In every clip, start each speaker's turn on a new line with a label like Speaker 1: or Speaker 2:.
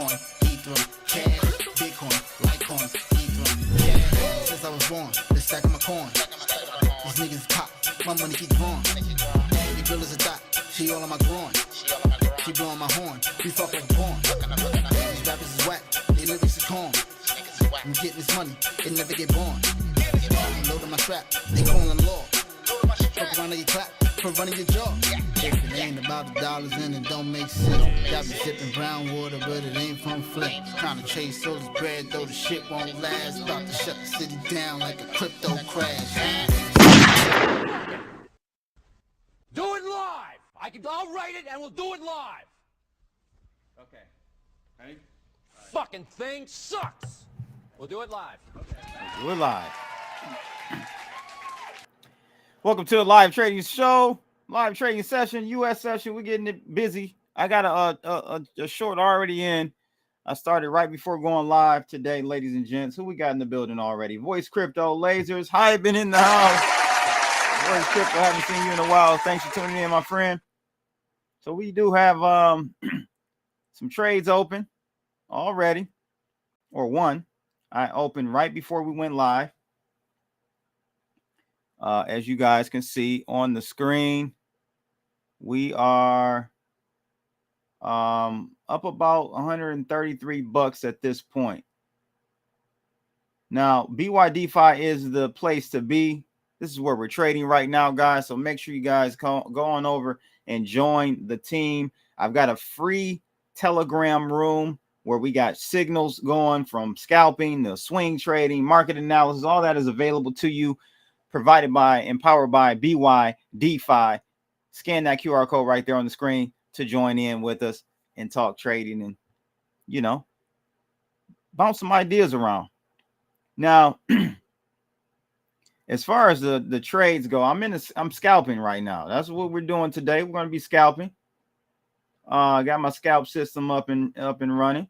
Speaker 1: Ethereum, cash, Bitcoin, Litecoin, Ethereum, cash. Since I was born, been stacking my coin. These niggas pop, my money keep growing. Your girl is a dot, she all on my groin. She blowing my horn, we fuck like porn. These rappers is whack, they lyrics is corn. I'm getting this money, it never get born. I'm loading my strap, they calling the law. Fuck around, they clap for running your jaw. If it ain't about the dollars and it don't make sense. Got me sipping brown water, but it ain't from Flint. Trying to chase all this bread, though the shit won't last. About to shut the city down like a crypto crash.
Speaker 2: Do it live! I'll write it and we'll do it live!
Speaker 3: Okay. Ready?
Speaker 2: Fucking thing sucks! We'll do it live.
Speaker 3: We're live. Welcome to the live trading show, live trading session, US session. We're getting it busy. I got a short already in. I started right before going live today, ladies and gents. Who we got in the building already? Voice Crypto, Lasers, Hi, been in the house. Voice Crypto, haven't seen you in a while. Thanks for tuning in, my friend. So we do have some trades open already, or one. I opened right before we went live. As you guys can see on the screen, we are up about 133 bucks at this point. Now, BYDFi is the place to be. This is where we're trading right now, guys. So make sure you guys go on over and join the team. I've got a free Telegram room where we got signals going from scalping, the swing trading, market analysis. All that is available to you, provided by, empowered by BYDFi. Scan that QR code right there on the screen to join in with us and talk trading and, you know, bounce some ideas around. Now, as far as the trades go, I'm scalping right now. That's what we're doing today. We're going to be scalping. I got my scalp system up and running,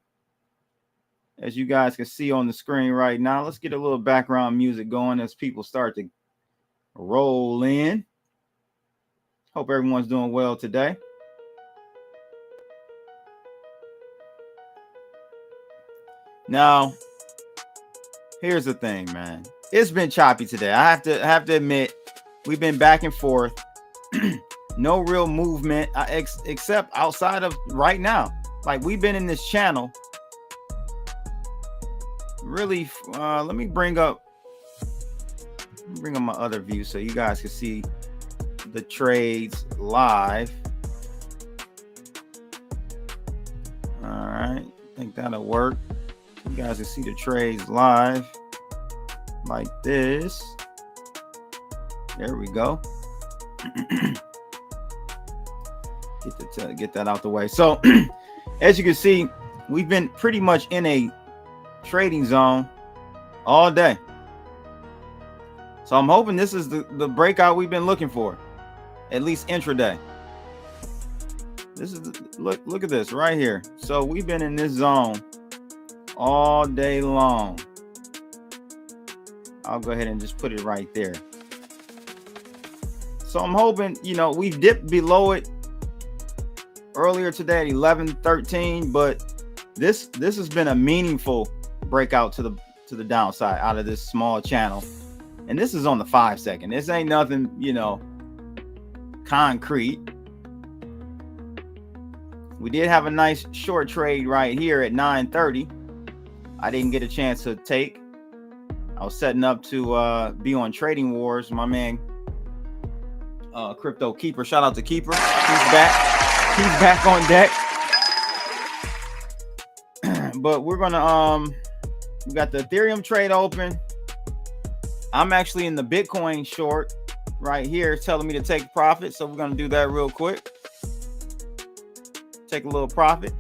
Speaker 3: as you guys can see on the screen right now. Let's get a little background music going as people start to roll in. Hope everyone's doing well today. Now, here's the thing, man. It's been choppy today. I have to admit, we've been back and forth. No real movement, except outside of right now. Like, we've been in this channel. Really, let me bring up my other view so you guys can see the trades live. All right, I think that'll work. You guys can see the trades live like this. There we go. Get that out the way. So as you can see, we've been pretty much in a trading zone all day. So I'm hoping this is the breakout we've been looking for, at least intraday. This is look at this right here. So we've been in this zone all day long. I'll go ahead and just put it right there. So I'm hoping, you know, we've dipped below it earlier today at 11:13, but this has been a meaningful breakout to the downside out of this small channel. And this is on the 5 second. This ain't nothing, you know, concrete. We did have a nice short trade right here at 9:30. I didn't get a chance to take. I was setting up to be on Trading Wars. My man, Crypto Keeper. Shout out to Keeper. He's back. He's back on deck. But we're gonna we got the Ethereum trade open. I'm actually in the Bitcoin short right here, telling me to take profit. So we're gonna do that real quick. Take a little profit.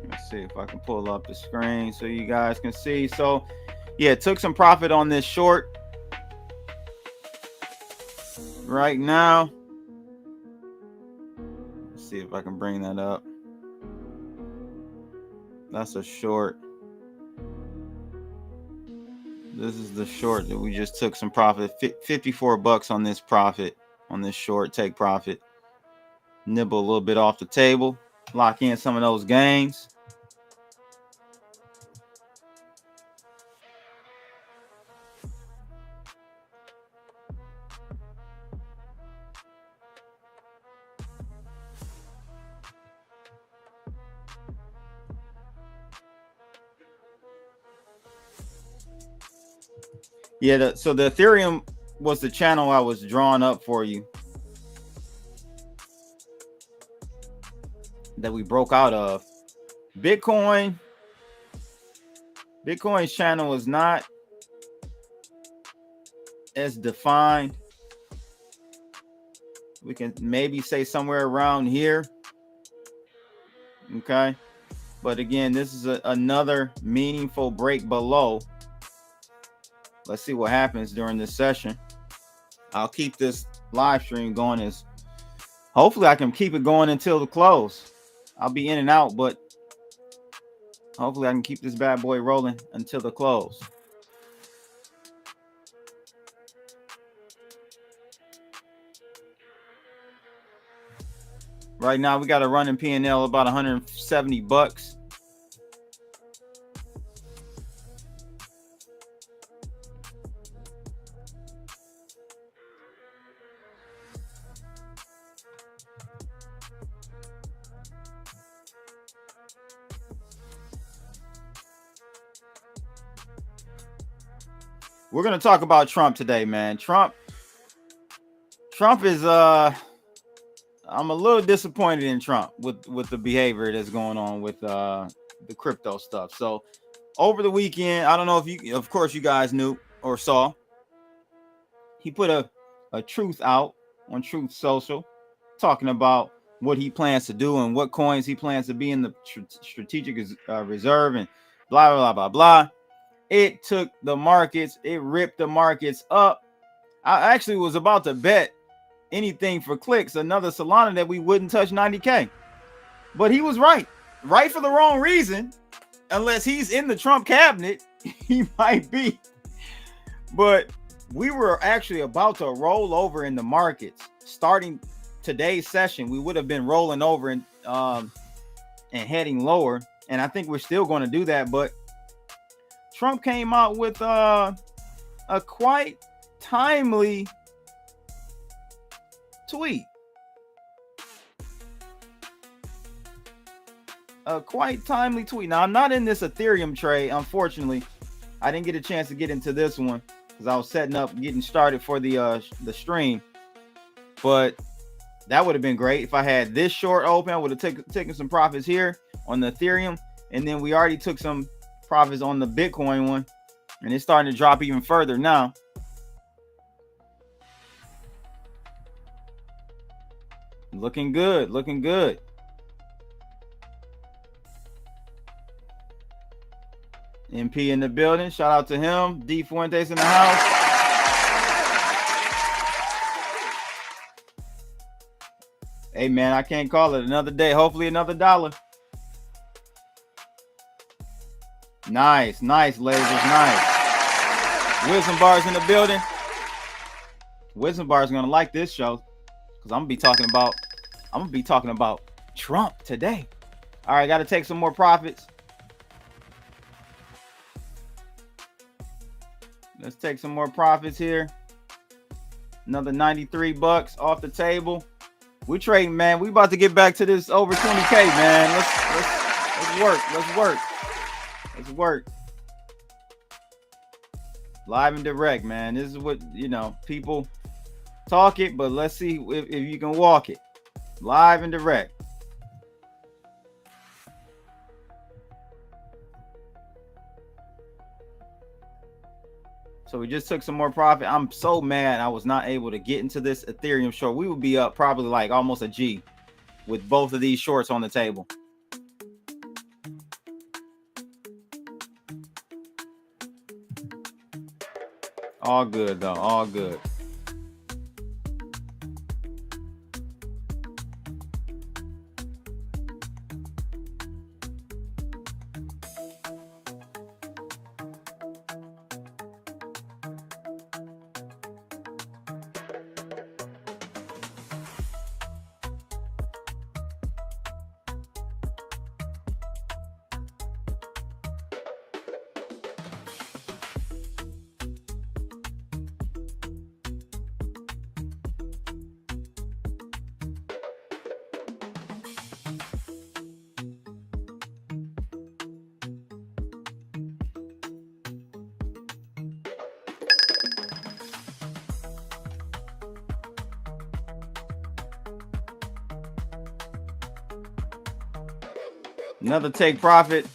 Speaker 3: Let's see if I can pull up the screen so you guys can see. So yeah, took some profit on this short right now. Let's see if I can bring that up. That's a short. This is the short that we just took some profit. 54 bucks on this profit, on this short. Take profit. Nibble a little bit off the table. Lock in some of those gains. Yeah, so the Ethereum was the channel I was drawing up for you that we broke out of. Bitcoin's channel is not as defined. We can maybe say somewhere around here. Okay. But again, this is another meaningful break below. Let's see what happens during this session. I'll keep this live stream going as hopefully I can keep it going until the close. I'll be in and out, but hopefully I can keep this bad boy rolling until the close. Right now we got a running P&L about 170 bucks. We're going to talk about Trump today, man. Trump is I'm a little disappointed in Trump with the behavior that's going on with the crypto stuff. So over the weekend, I don't know if you, of course you guys knew or saw, he put a truth out on Truth Social talking about what he plans to do and what coins he plans to be in the strategic reserve and blah, blah, blah, blah. It took the markets. It ripped the markets up. I actually was about to bet anything for clicks, another Solana that we wouldn't touch 90K. But he was right. Right for the wrong reason. Unless he's in the Trump cabinet, he might be. But we were actually about to roll over in the markets. Starting today's session, we would have been rolling over and heading lower. And I think we're still going to do that. But Trump came out with a quite timely tweet. A quite timely tweet. Now, I'm not in this Ethereum trade, unfortunately. I didn't get a chance to get into this one because I was setting up, getting started for the stream. But that would have been great if I had this short open. I would have taken some profits here on the Ethereum, and then we already took some profits on the Bitcoin one, and it's starting to drop even further now. Looking good, looking good. MP in the building. Shout out to him. D Fuentes in the house. Hey man, I can't call it another day. Hopefully another dollar. Nice, nice, ladies, nice. Wisdom Bar's in the building. Wisdom Bar's gonna like this show because I'm gonna be talking about Trump today. All right, got to take some more profits. Let's take some more profits here. Another 93 bucks off the table. We trading, man. We about to get back to this over 20K, man. Let's work. Let's work. Let's work. Live and direct, man. This is what, you know, people talk it, but let's see if you can walk it. Live and direct. So we just took some more profit. I'm so mad I was not able to get into this Ethereum short. We would be up probably like almost a G with both of these shorts on the table. All good though, all good. Another take profit.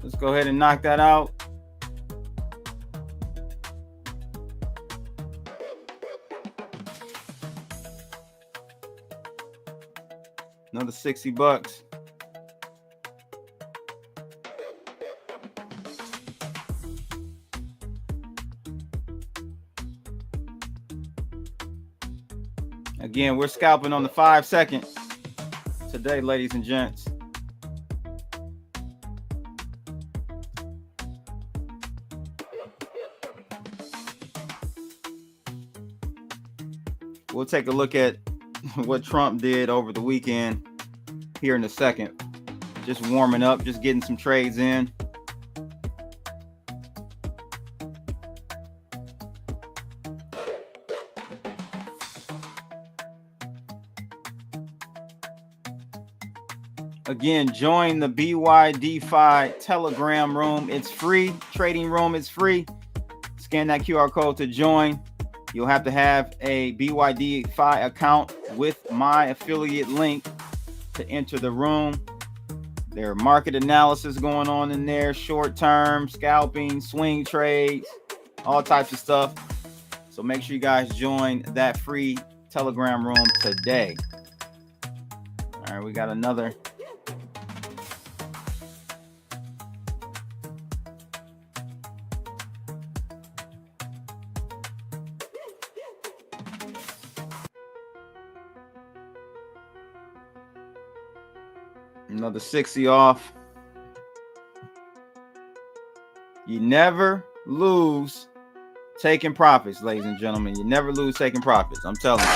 Speaker 3: Let's go ahead and knock that out. Another 60 bucks. Again, we're scalping on the 5 second today, ladies and gents. We'll take a look at what Trump did over the weekend here in a second. Just warming up, just getting some trades in. Again, join the BYDFi Telegram room. It's free. Trading room is free. Scan that QR code to join. You'll have to have a BYDFi account with my affiliate link to enter the room. There are market analysis going on in there, short-term, scalping, swing trades, all types of stuff. So make sure you guys join that free Telegram room today. All right, we got another. Another 60 off. You never lose taking profits, ladies and gentlemen. You never lose taking profits. I'm telling you.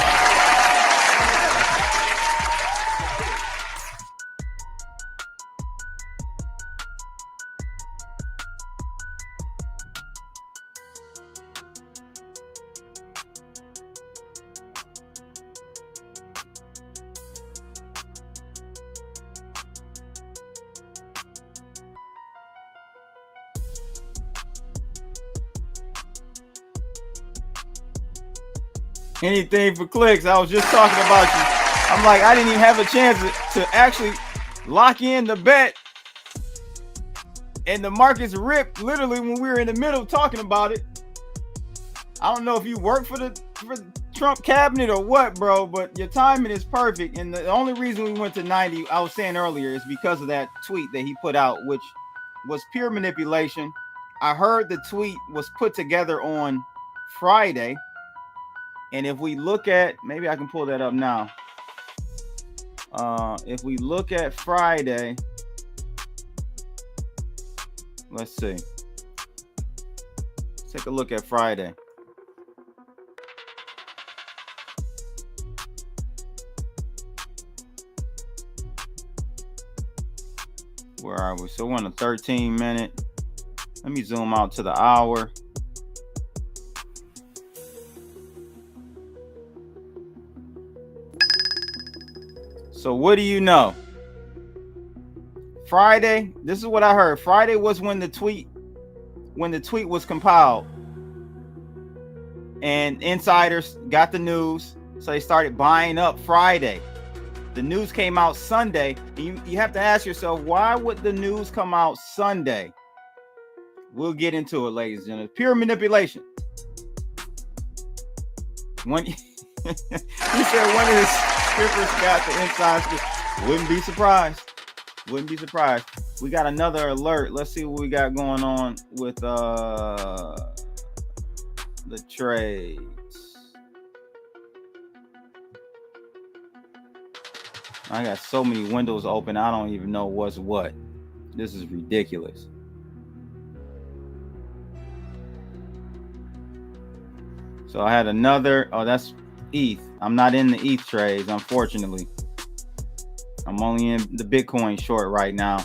Speaker 3: Anything for clicks. I was just talking about you. I'm like, I didn't even have a chance to actually lock in the bet. And the markets ripped literally when we were in the middle talking about it. I don't know if you work for the Trump cabinet or what, bro, but your timing is perfect. And the only reason we went to 90, I was saying earlier, is because of that tweet that he put out, which was pure manipulation. I heard the tweet was put together on Friday. And if we look at, maybe I can pull that up now. If we look at Friday, let's see. Let's take a look at Friday. Where are we? So we're on a 13-minute. Let me zoom out to the hour. So what do you know? Friday, this is what I heard. Friday was when the tweet was compiled. And insiders got the news, so they started buying up Friday. The news came out Sunday. And you have to ask yourself, why would the news come out Sunday? We'll get into it, ladies and gentlemen. Pure manipulation. When he said one of his strippers got the inside scoop. Wouldn't be surprised. Wouldn't be surprised. We got another alert. Let's see what we got going on with the trades. I got so many windows open. I don't even know what's what. This is ridiculous. So I had another. Oh, that's ETH. I'm not in the ETH trades, unfortunately. I'm only in the Bitcoin short right now,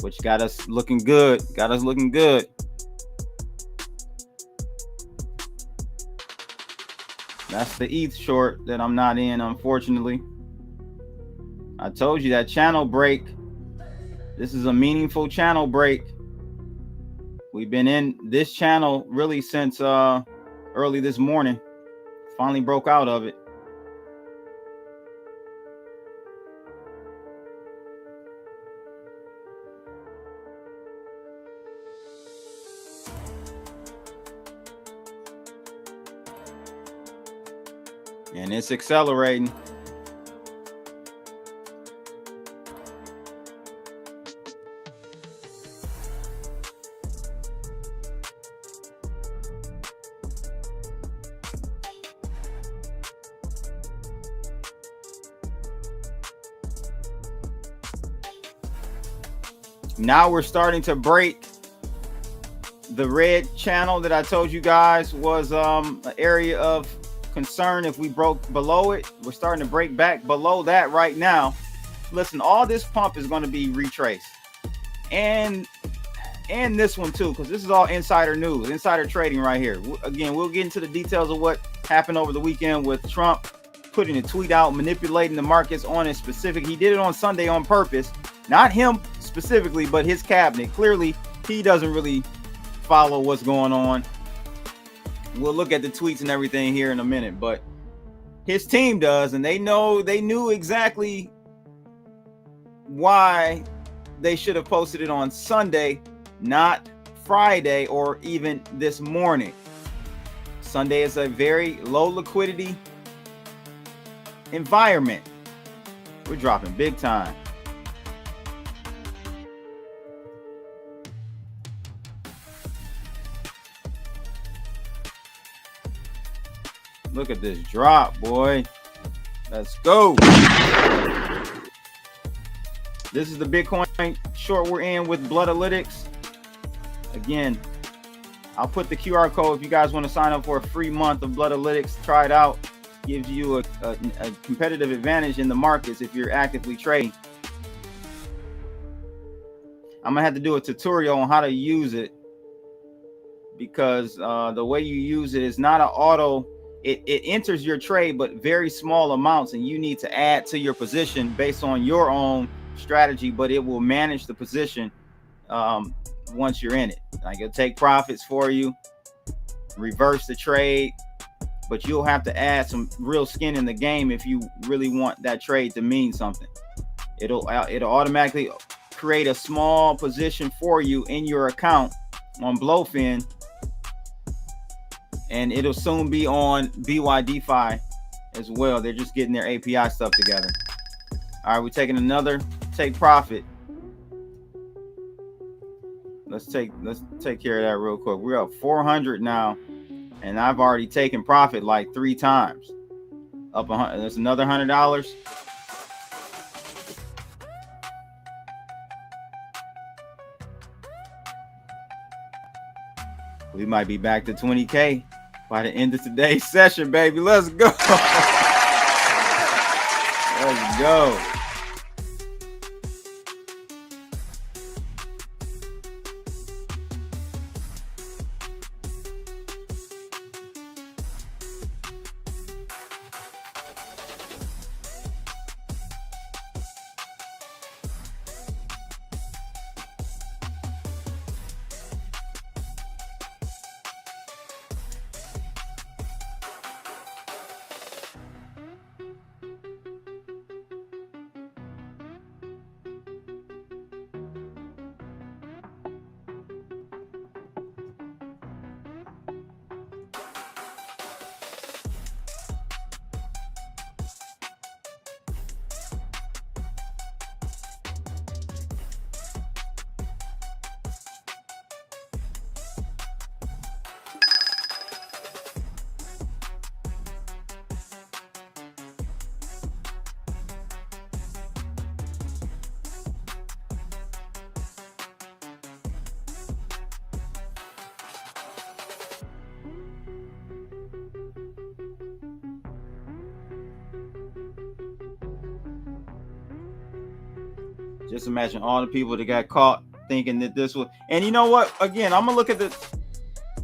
Speaker 3: which got us looking good. Got us looking good. That's the ETH short that I'm not in, unfortunately. I told you that channel break. This is a meaningful channel break. We've been in this channel really since early this morning. Finally broke out of it. And it's accelerating. Now we're starting to break the red channel that I told you guys was an area of concern. If we broke below it, we're starting to break back below that right now. Listen, all this pump is going to be retraced, and this one too, because this is all insider news, insider trading right here. Again, we'll get into the details of what happened over the weekend with Trump putting a tweet out, manipulating the markets on a specific. He did it on Sunday on purpose, not him specifically, but his cabinet. Clearly, he doesn't really follow what's going on. We'll look at the tweets and everything here in a minute, but his team does, and they knew exactly why they should have posted it on Sunday, not Friday or even this morning. Sunday is a very low liquidity environment. We're dropping big time. Look at this drop, boy. Let's go. This is the Bitcoin short we're in with Bloodalytics. Again, I'll put the QR code if you guys want to sign up for a free month of Bloodalytics. Try it out. Gives you a competitive advantage in the markets if you're actively trading. I'm going to have to do a tutorial on how to use it, because the way you use it is not an auto. It enters your trade, but very small amounts, and you need to add to your position based on your own strategy, but it will manage the position once you're in it. Like, it'll take profits for you, reverse the trade, but you'll have to add some real skin in the game if you really want that trade to mean something. It'll automatically create a small position for you in your account on Blowfin, and it'll soon be on BYDFi as well. They're just getting their API stuff together. All right, we're taking another take profit. Let's take care of that real quick. We're up 400 now, and I've already taken profit like 3 times. Up 100. There's another $100. We might be back to 20K by the end of today's session, baby. Let's go. Let's go. Just imagine all the people that got caught thinking that this was. And you know what? Again, I'm gonna look at the.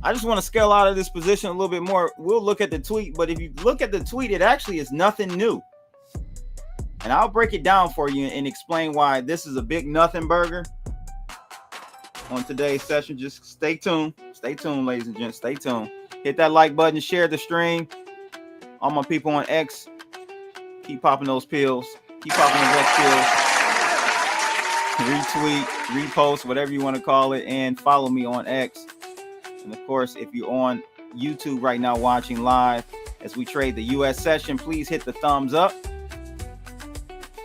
Speaker 3: I just want to scale out of this position a little bit more. We'll look at the tweet, but if you look at the tweet, it actually is nothing new. And I'll break it down for you and explain why this is a big nothing burger on today's session. Just stay tuned. Stay tuned, ladies and gents. Stay tuned. Hit that like button, share the stream. All my people on X, keep popping those pills. Keep popping those X pills. Retweet, repost, whatever you want to call it, and follow me on X. And of course, if you're on YouTube right now watching live, as we trade the US session. Please hit the thumbs up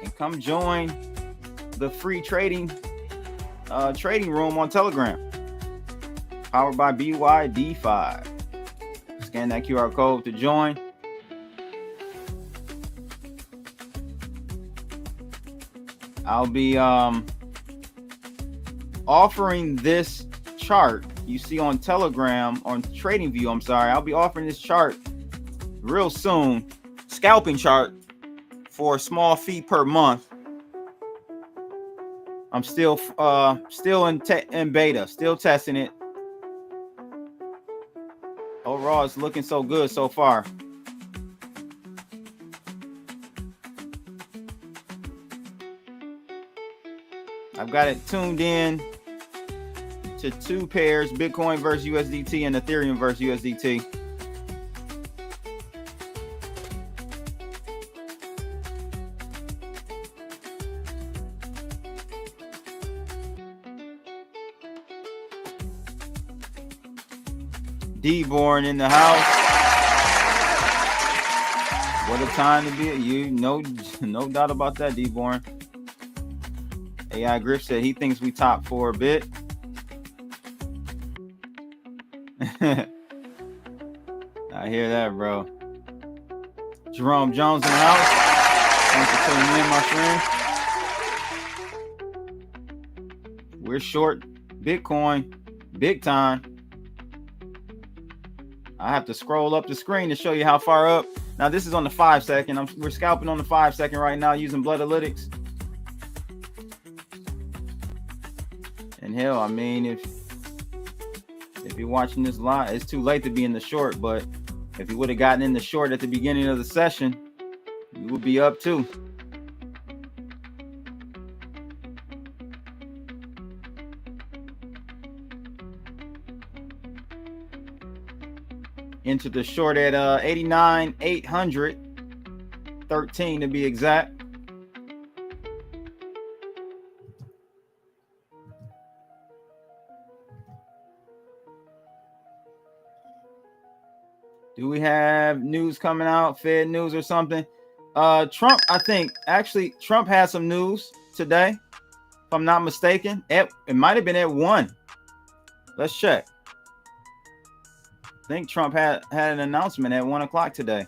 Speaker 3: and come join the free trading room on Telegram, powered by BYDFi. Scan that QR code to join. I'll be offering this chart you see on Telegram, on TradingView. I'm sorry, I'll be offering this chart real soon, scalping chart for a small fee per month. I'm still in beta, still testing it. Overall, it's looking so good so far. I've got it tuned in to 2 pairs, Bitcoin versus USDT and Ethereum versus USDT. D-Born in the house. What a time to be. No doubt about that, D-Born. AI Griff said he thinks we top for a bit. I hear that, bro. Jerome Jones in the house. Thanks for tuning in, my friend. We're short Bitcoin big time. I have to scroll up the screen to show you how far up. Now this is on the 5 second. We're scalping on the 5 second right now using Bloodalytics. And hell, I mean, if you're watching this live, it's too late to be in the short. But if you would have gotten in the short at the beginning of the session, you would be up too. Into the short at 89,813 to be exact. Do we have news coming out, Fed news or something? Trump, I think, actually, Trump had some news today, if I'm not mistaken. It might have been at 1. Let's check. I think Trump had an announcement at 1 o'clock today,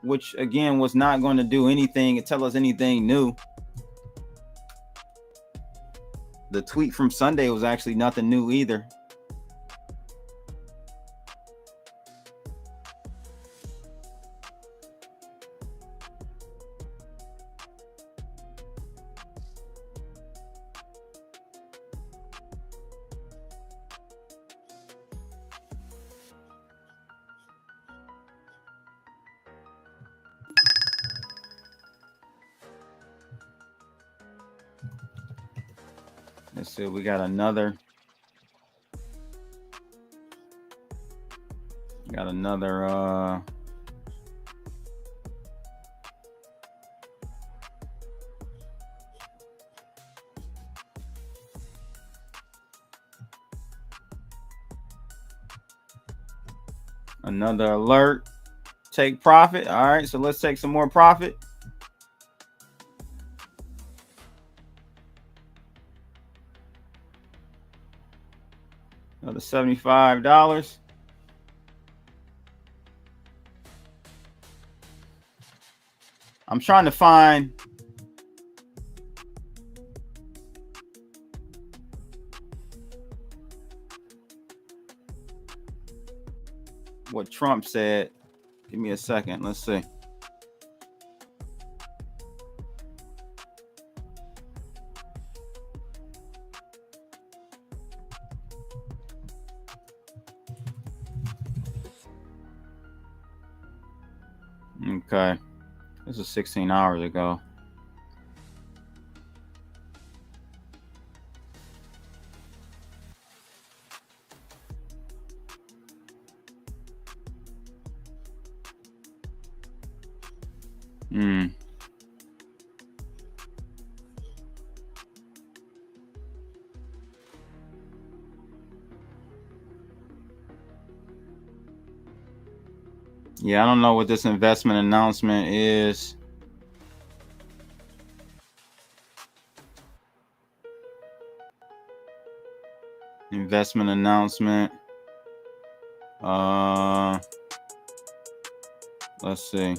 Speaker 3: which, again, was not going to do anything and tell us anything new. The tweet from Sunday was actually nothing new either. Let's see, we got another. Another alert. Take profit. All right, so let's take some more profit. Another $75. I'm trying to find what Trump said. Give me a second. Let's see. Okay. This is 16 hours ago. Yeah, I don't know what this investment announcement is. Investment announcement. Let's see.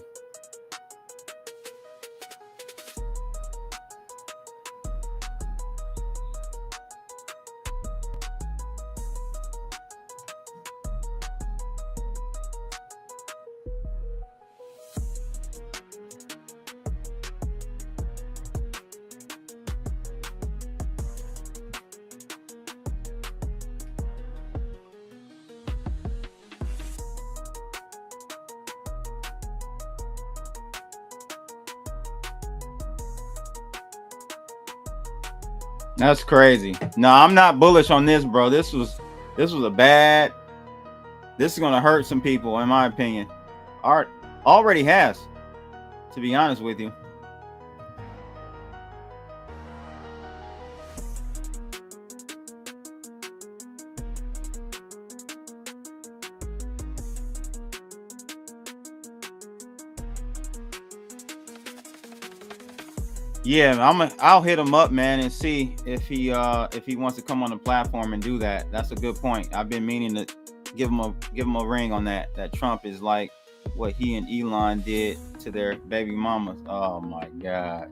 Speaker 3: That's crazy. No, I'm not bullish on this, bro. This was a bad. This is gonna hurt some people, in my opinion. Art already has, to be honest with you. Yeah, I'll hit him up, man, and see if he wants to come on the platform and do that. That's a good point. I've been meaning to give him a ring on that. That Trump is like what he and Elon did to their baby mamas. Oh my God.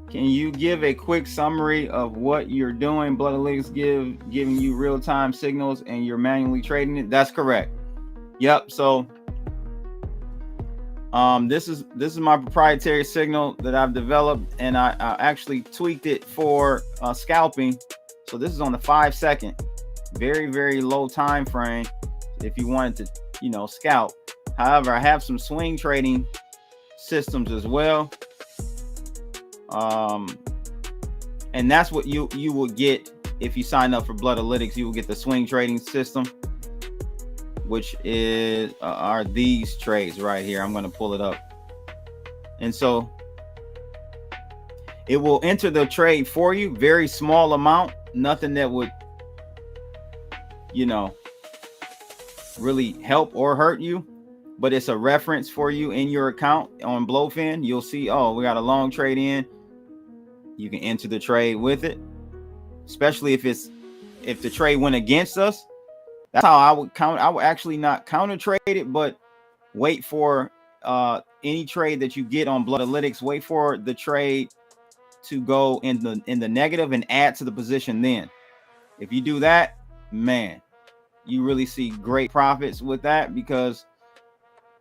Speaker 3: Can you give a quick summary of what you're doing? Bloodalytics giving you real-time signals and you're manually trading it? That's correct. Yep. So this is my proprietary signal that I've developed, and I actually tweaked it for scalping. So this is on the 5-second, very, very low time frame if you wanted to, scalp. However, I have some swing trading systems as well. And that's what you will get if you sign up for Bloodalytics. You will get the swing trading system, which are these trades right here. I'm going to pull it up. And so it will enter the trade for you, very small amount, nothing that would, really help or hurt you, but it's a reference for you in your account on Blowfin. You'll see, oh, we got a long trade in. You can enter the trade with it, especially if the trade went against us. That's how I would count. I would actually not counter trade it, but wait for any trade that you get on Bloodalytics. Wait for the trade to go in the negative and add to the position. Then, if you do that, man, you really see great profits with that, because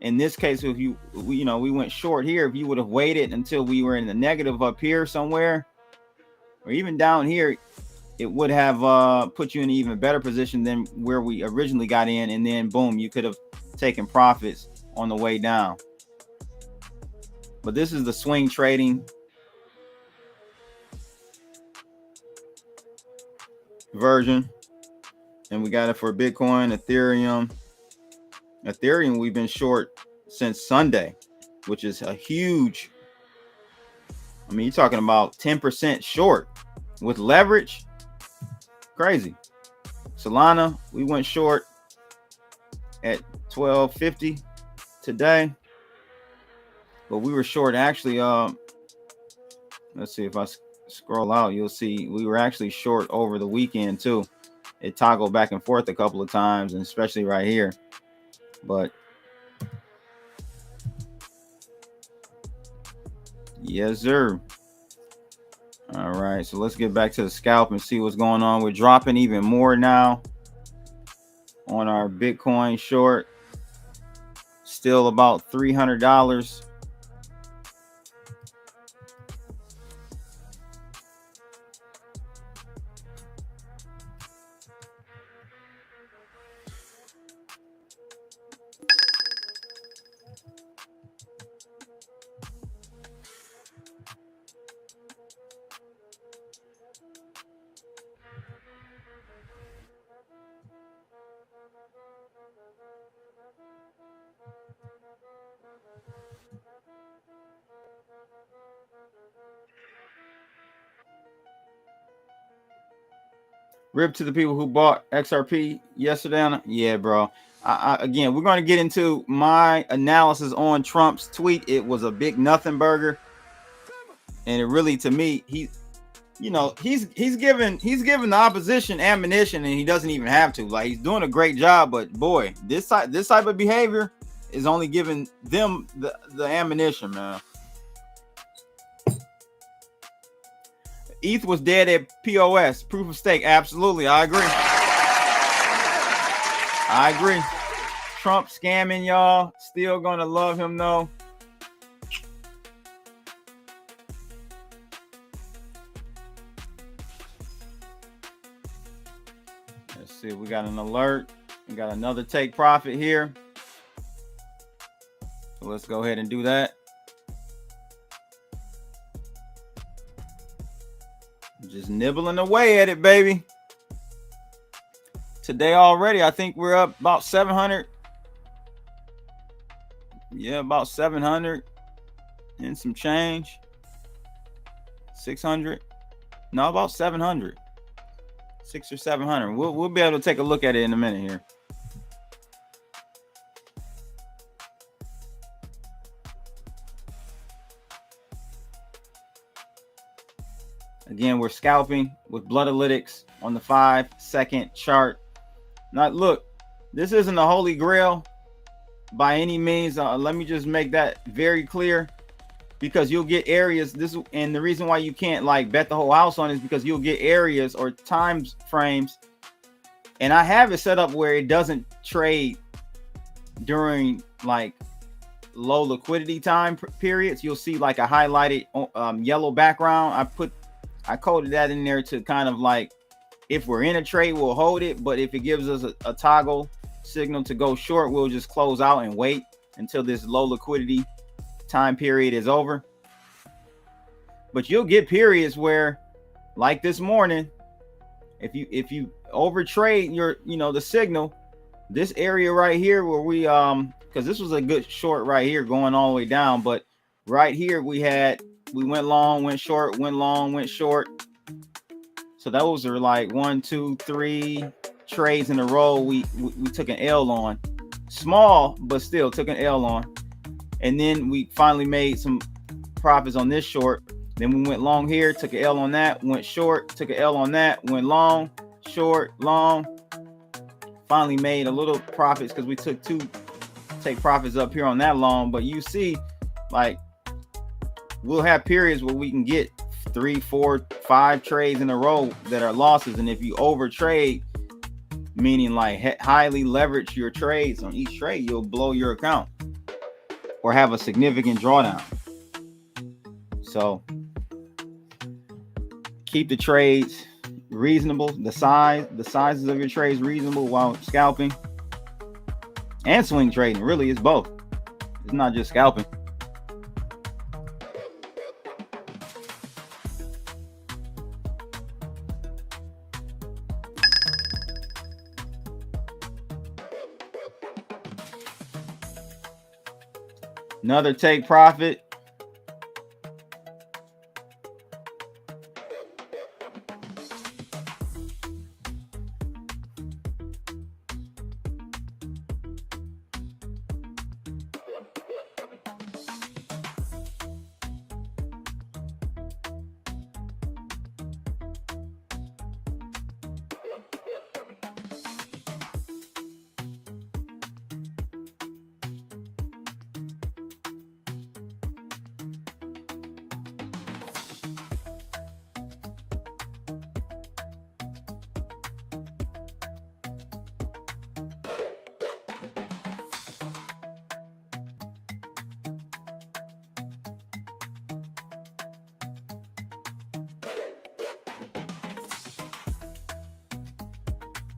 Speaker 3: in this case, if we went short here, if you would have waited until we were in the negative up here somewhere, or even down here, it would have put you in an even better position than where we originally got in. And then boom, you could have taken profits on the way down. But this is the swing trading version. And we got it for Bitcoin, Ethereum. Ethereum, we've been short since Sunday, which is a huge. I mean, you're talking about 10% short with leverage. Crazy. Solana, we went short at 1250 today, but we were short actually. Let's see, if I scroll out, you'll see we were actually short over the weekend too. It toggled back and forth a couple of times, and especially right here. But yes, sir. All right, so let's get back to the scalp and see what's going on. We're dropping even more now on our Bitcoin short. Still about $300. Rip to the people who bought XRP yesterday. Yeah, bro. Again, we're going to get into my analysis on Trump's tweet. It was a big nothing burger, and it really, to me, he's giving the opposition ammunition, and he doesn't even have to. Like, he's doing a great job, but boy, this type of behavior is only giving them the ammunition, man. ETH was dead at POS, proof of stake. Absolutely, I agree. Trump scamming, y'all. Still gonna love him though. Let's see, we got an alert. We got another take profit here. So let's go ahead and do that. Just nibbling away at it, baby. Today already, I think we're up about 700. Yeah, about 700 and some change. 600. No, about 700. 600 or 700. We'll be able to take a look at it in a minute here. Again, we're scalping with Bloodalytics on the 5-second chart. Now, look, this isn't a holy grail by any means. Let me just make that very clear, because you'll get areas. And the reason why you can't like bet the whole house on it is because you'll get areas or time frames. And I have it set up where it doesn't trade during like low liquidity time periods. You'll see like a highlighted yellow background. I coded that in there to kind of like, if we're in a trade, we'll hold it. But if it gives us a toggle signal to go short, we'll just close out and wait until this low liquidity time period is over. But you'll get periods where, like this morning, if you overtrade your, the signal, this area right here where we, because this was a good short right here going all the way down. But right here we went long, went short, went long, went short. So those are like 1, 2, 3 trades in a row. We took an L on, small, but still took an L on. And then we finally made some profits on this short. Then we went long here, took an L on that, went short, took an L on that, went long, short, long. Finally made a little profits because we took 2 take profits up here on that long. But you see, like, we'll have periods where we can get 3, 4, 5 trades in a row that are losses. And if you over trade, meaning like highly leverage your trades on each trade, you'll blow your account or have a significant drawdown. So keep the trades reasonable, the sizes of your trades reasonable while scalping and swing trading. Really, it's both. It's not just scalping. Another take profit.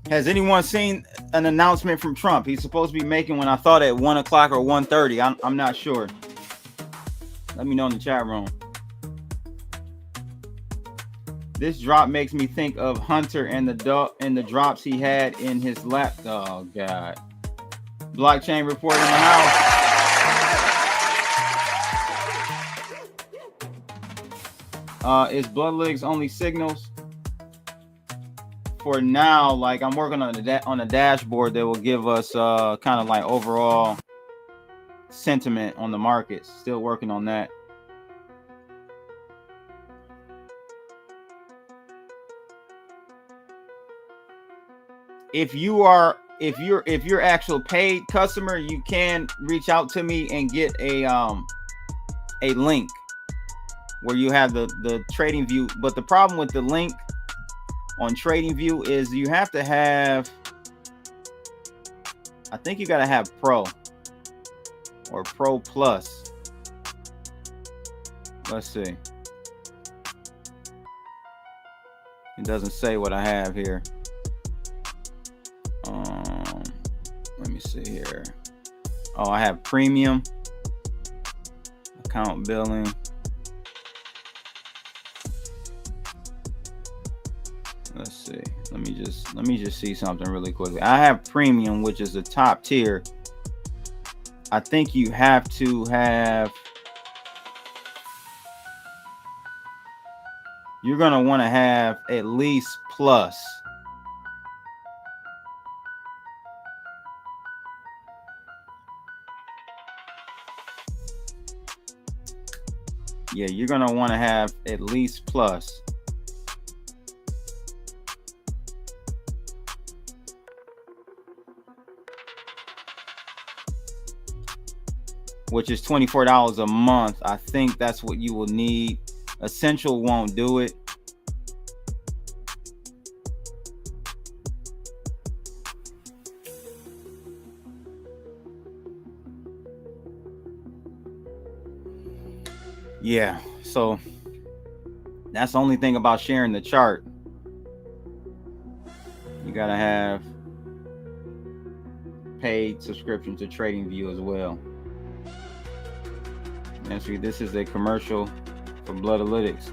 Speaker 3: Has anyone seen an announcement from Trump he's supposed to be making when I thought at 1 o'clock or 1:30? I'm not sure. Let me know in the chat room. This drop makes me think of Hunter and the drops he had in his lap. Oh God. Blockchain report in the house. Is Bloodalytics only signals? for now, like I'm working on a dashboard that will give us kind of like overall sentiment on the markets. Still working on that. If you're actual paid customer, you can reach out to me and get a link where you have the trading view. But the problem with the link on trading view is you have to have, I think you got to have Pro or Pro Plus. Let's see. It doesn't say what I have here. Let me see here. Oh, I have premium account billing. Let's see. Let me just see something really quickly. I have premium, which is the top tier. I think you have to have, you're going to want to have at least plus. Yeah, you're going to want to have at least plus. Which is $24 a month. I think that's what you will need. Essential won't do it. Yeah, so that's the only thing about sharing the chart. You gotta have paid subscription to TradingView as well. Actually, this is a commercial for Bloodalytics.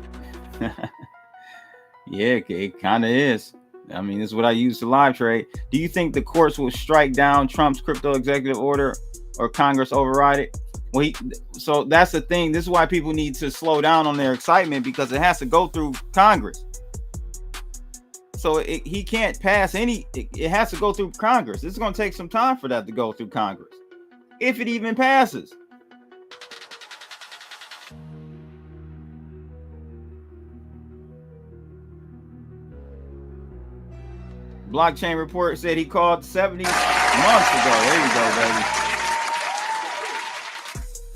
Speaker 3: Yeah, it kind of is. I mean, this is what I use to live trade. Do you think the courts will strike down Trump's crypto executive order or Congress override it? Well, so that's the thing. This is why people need to slow down on their excitement, because it has to go through Congress. So he can't pass any. It has to go through Congress. It's going to take some time for that to go through Congress, if it even passes. Blockchain report said he called 70 months ago. There you go, baby.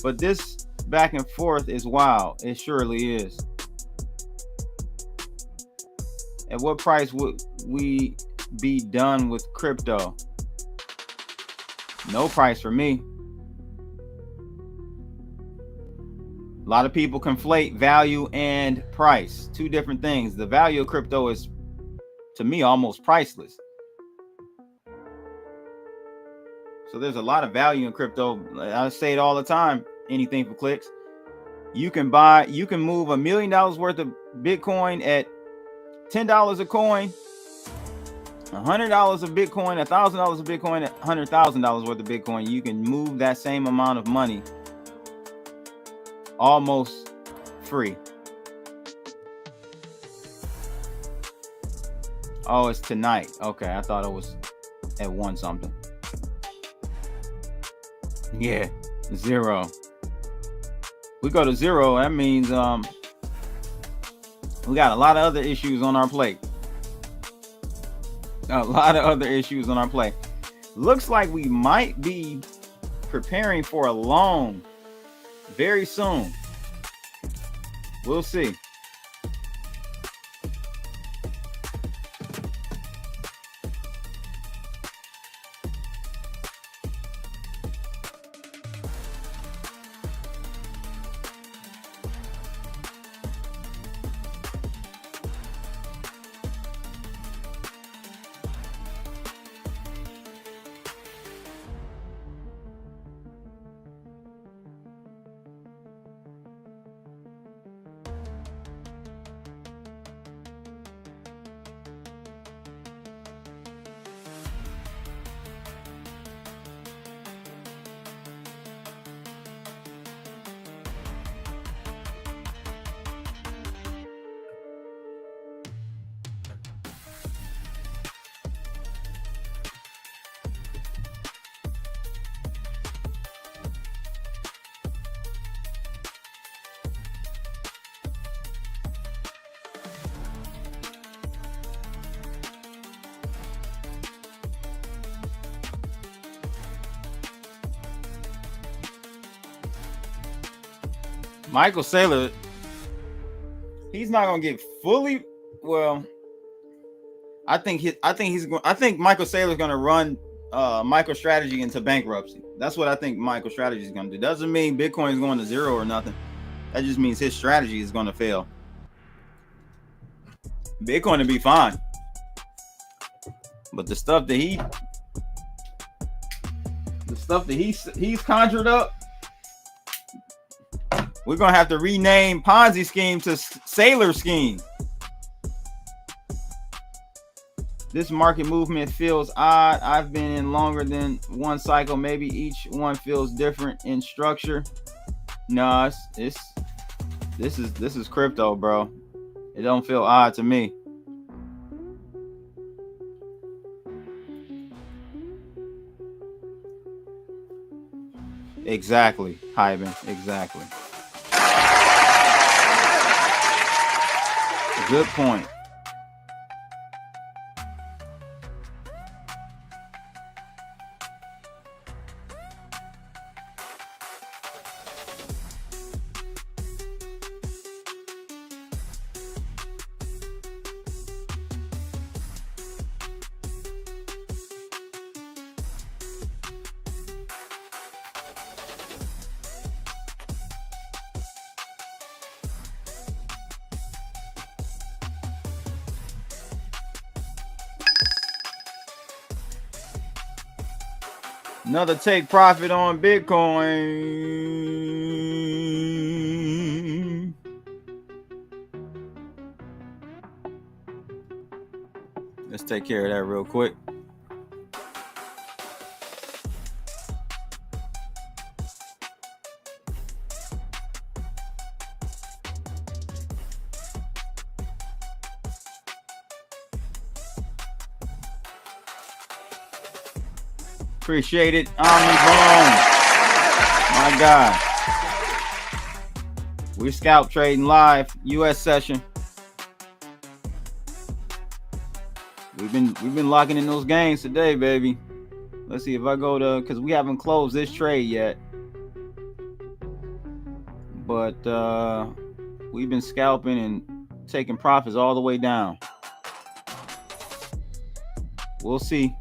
Speaker 3: But this back and forth is wild. It surely is. At what price would we be done with crypto? No price for me. A lot of people conflate value and price. Two different things. The value of crypto is, to me, almost priceless. So there's a lot of value in crypto. I say it all the time. Anything for clicks. You can move $1 million worth of Bitcoin at $10 a coin, $100 of Bitcoin, $1,000 of Bitcoin, at $100,000 worth of Bitcoin. You can move that same amount of money almost free. Oh, it's tonight. Okay, I thought it was at 1 something. Yeah, 0. We go to 0. That means we got a lot of other issues on our plate. Looks like we might be preparing for a loan very soon. We'll see. Michael Saylor, he's not gonna get fully well. I think Michael Saylor is gonna run MicroStrategy into bankruptcy. That's what I think MicroStrategy is gonna do. Doesn't mean Bitcoin is going to zero or nothing. That just means his strategy is gonna fail. Bitcoin to be fine, but the stuff that he's conjured up, we're gonna have to rename Ponzi scheme to Saylor scheme. This market movement feels odd. I've been in longer than one cycle. Maybe each one feels different in structure. No, this is crypto, bro. It don't feel odd to me. Exactly, Hyben. Exactly. Good point. Another take profit on Bitcoin. Let's take care of that real quick. Appreciate it. Omnibone. My God. We're scalp trading live. US session. We've been locking in those gains today, baby. Let's see if I go to, because we haven't closed this trade yet. But we've been scalping and taking profits all the way down. We'll see.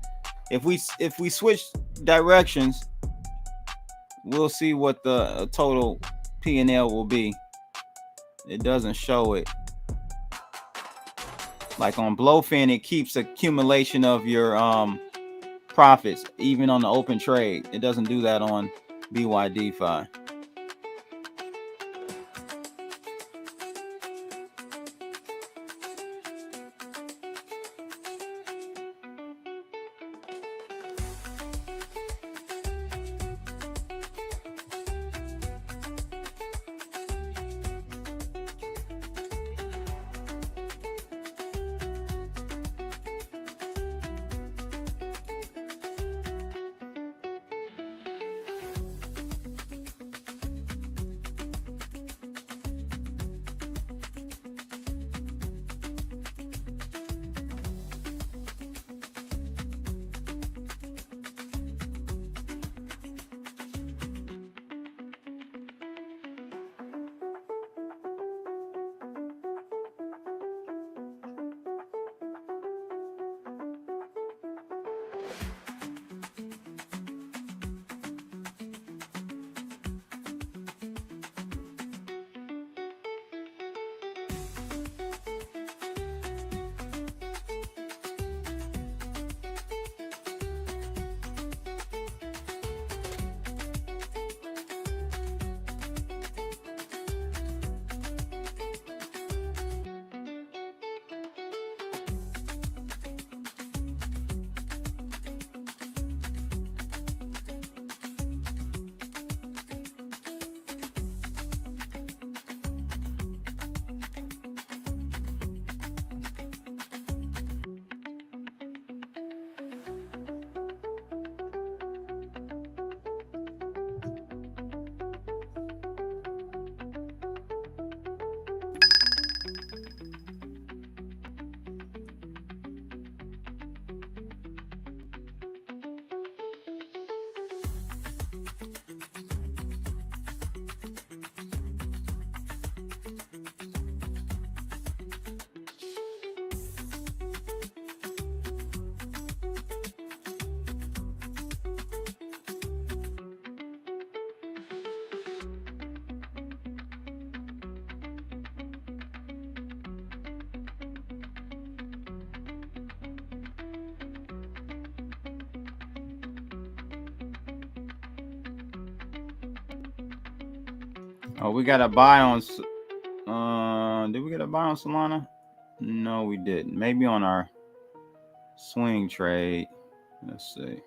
Speaker 3: If we switch directions, we'll see what the total P&L will be. It doesn't show it. Like on Blowfin, it keeps accumulation of your profits, even on the open trade. It doesn't do that on BYDFi. Oh, we got a buy on. Did we get a buy on Solana? No, we didn't. Maybe on our swing trade. Let's see.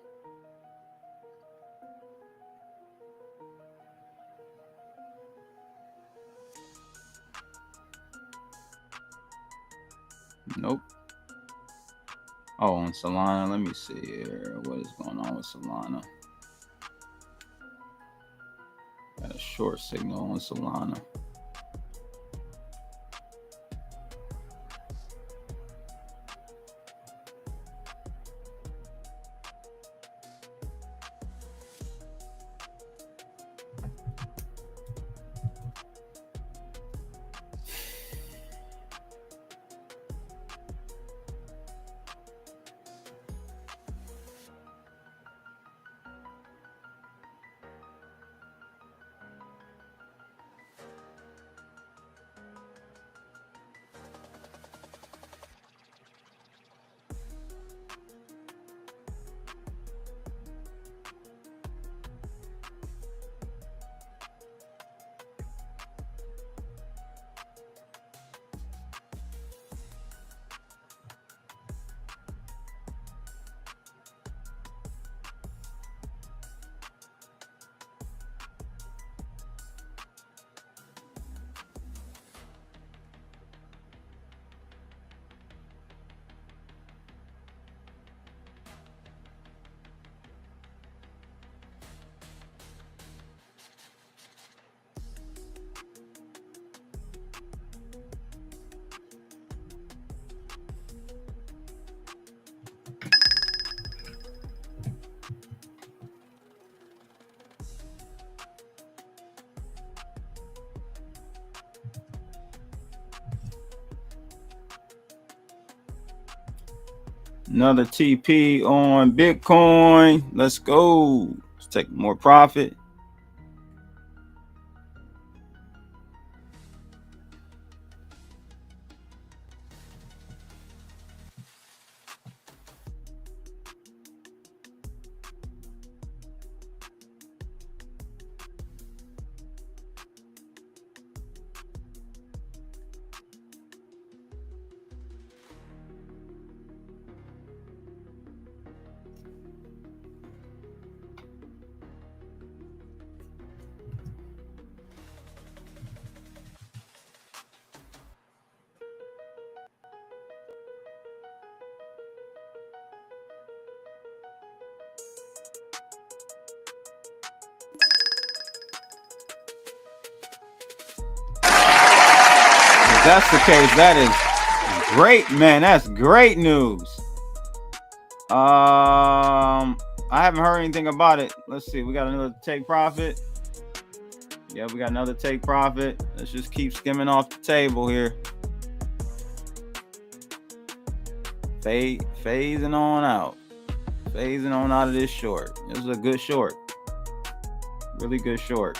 Speaker 3: Nope. Oh, on Solana. Let me see here. What is going on with Solana? Got a short signal on Solana. Another TP on Bitcoin. Let's go. Let's take more profit. If that's the case, that is great, man. That's great news. I haven't heard anything about it. Let's see. We got another take profit. Yeah, we got another take profit. Let's just keep skimming off the table here. Phasing on out. Phasing on out of this short. This is a good short. Really good short.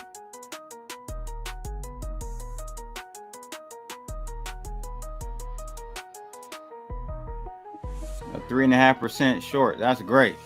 Speaker 3: A 3.5% short. That's great.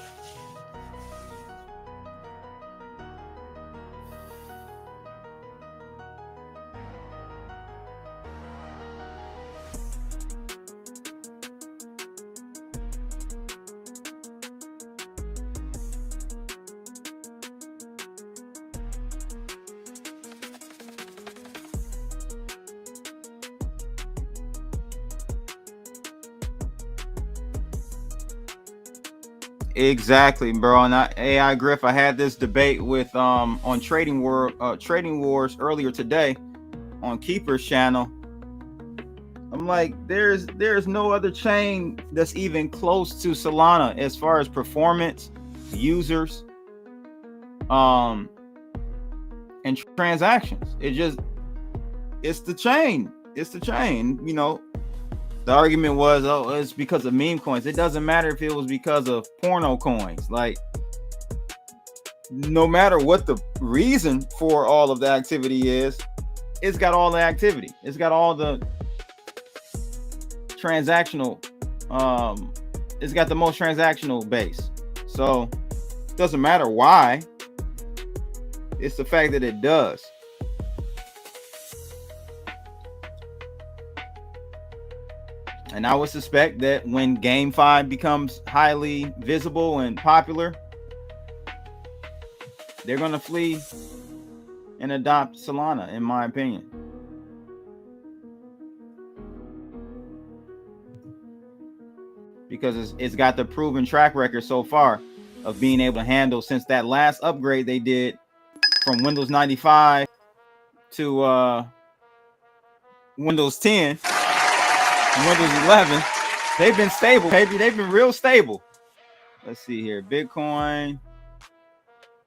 Speaker 3: Exactly, bro. And AI Griff, I had this debate with on Trading Wars earlier today on Keeper's channel. I'm like, there's no other chain that's even close to Solana as far as performance, users, and transactions. It's the chain. It's the chain. You know, the argument was, oh, it's because of meme coins. It doesn't matter if it was because of porno coins. Like, no matter what the reason for all of the activity is, it's got all the activity. It's got all the transactional. It's got the most transactional base. So it doesn't matter why. It's the fact that it does. And I would suspect that when GameFi becomes highly visible and popular, they're going to flee and adopt Solana, in my opinion. Because it's got the proven track record so far of being able to handle, since that last upgrade they did from Windows 95 to Windows 10, Windows 11, they've been stable, baby. They've been real stable. Let's see here. Bitcoin.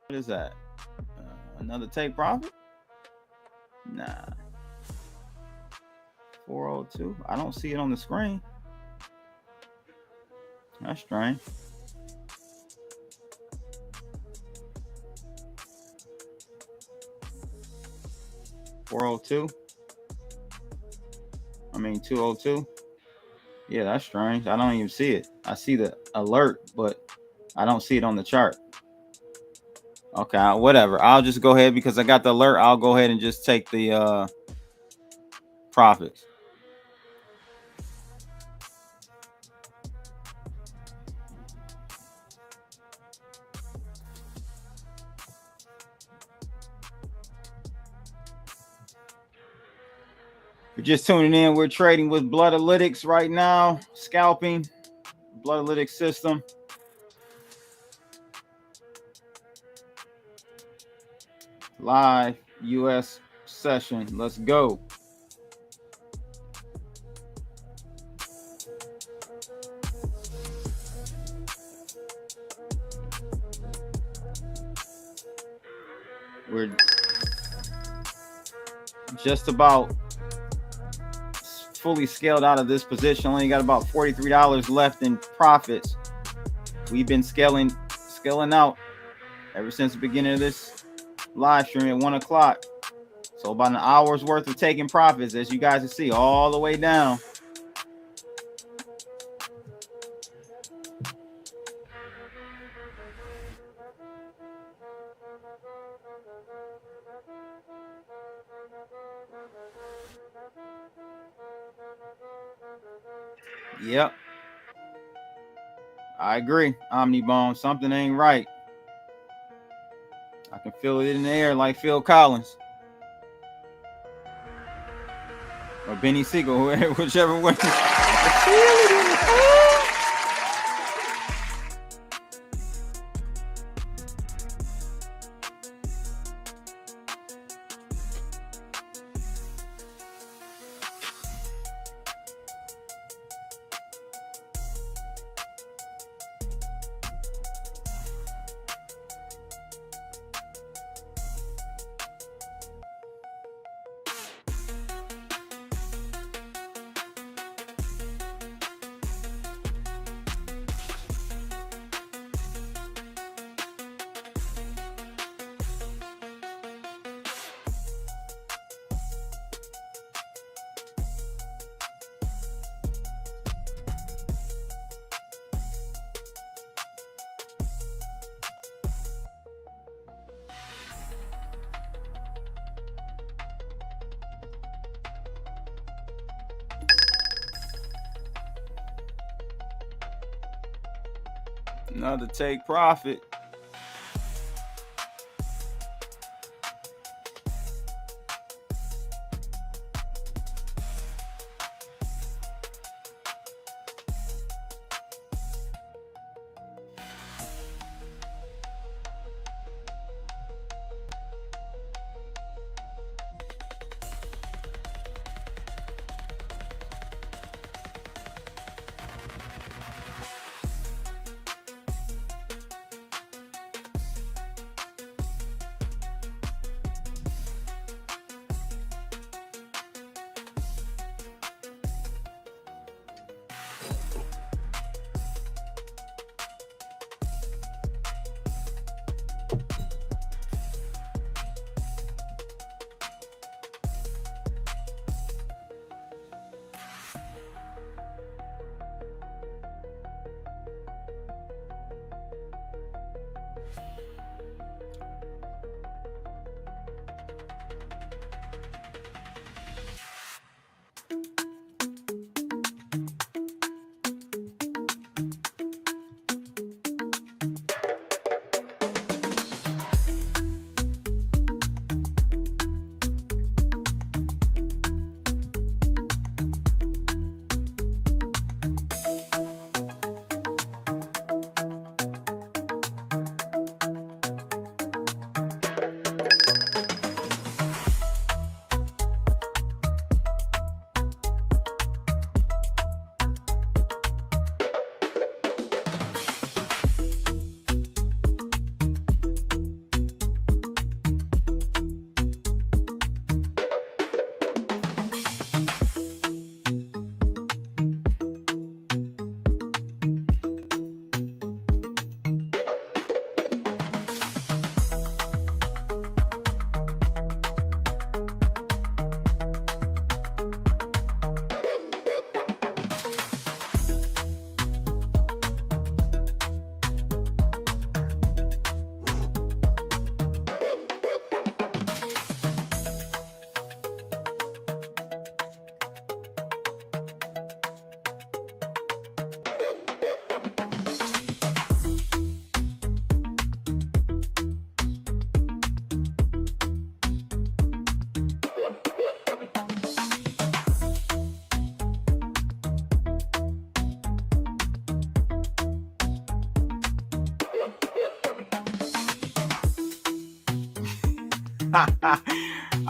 Speaker 3: What is that? Another take profit? Nah. 402. I don't see it on the screen. That's strange. $402. I mean 202. Yeah, that's strange. I don't even see it. I see the alert, but I don't see it on the chart. Okay, whatever. I'll just go ahead because I got the alert. I'll go ahead and just take the profits. If you're just tuning in, we're trading with Bloodalytics right now, scalping, Bloodalytics system. Live US session. Let's go. We're just about fully scaled out of this position. Only got about $43 left in profits. We've been scaling out ever since the beginning of this live stream at 1 o'clock. So about an hour's worth of taking profits, as you guys can see, all the way down. Yep. I agree, Omnibone. Something ain't right. I can feel it in the air like Phil Collins. Or Benny Siegel, whichever one. Another take profit.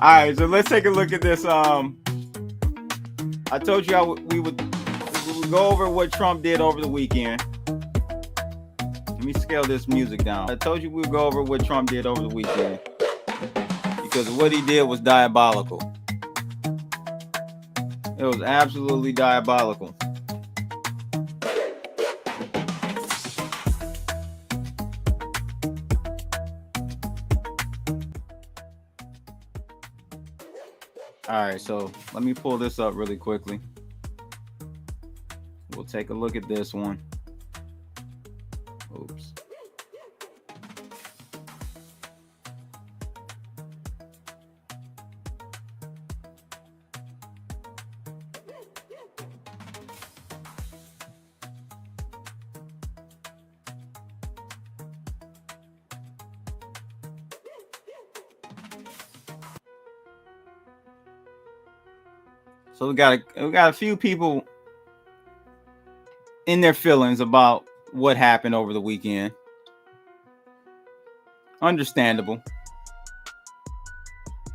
Speaker 3: right, so let's take a look at this. I told you we would go over what Trump did over the weekend. Let me scale this music down. I told you we would go over what Trump did over the weekend because what he did was diabolical. It was absolutely diabolical. All right, so let me pull this up really quickly. We'll take a look at this one. Oops. So we got a few people in their feelings about what happened over the weekend. Understandable.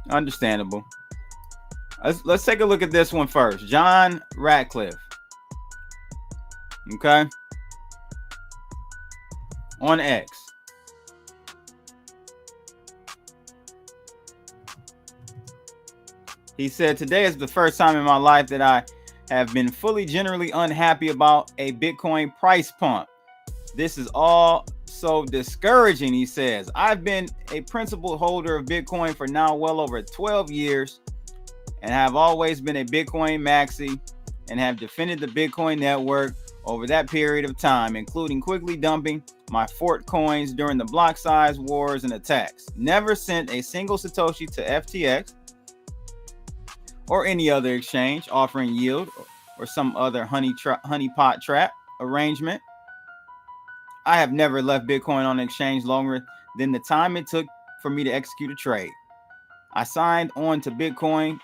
Speaker 3: Let's take a look at this one first. John Ratcliffe. Okay. On X. He said, today is the first time in my life that I have been fully generally unhappy about a Bitcoin price pump. This is all so discouraging, he says. I've been a principal holder of Bitcoin for now well over 12 years and have always been a Bitcoin maxi and have defended the Bitcoin network over that period of time, including quickly dumping my fort coins during the block size wars and attacks. Never sent a single Satoshi to FTX or any other exchange offering yield or some other honeypot trap arrangement. I have never left Bitcoin on an exchange longer than the time it took for me to execute a trade. I signed on to Bitcoin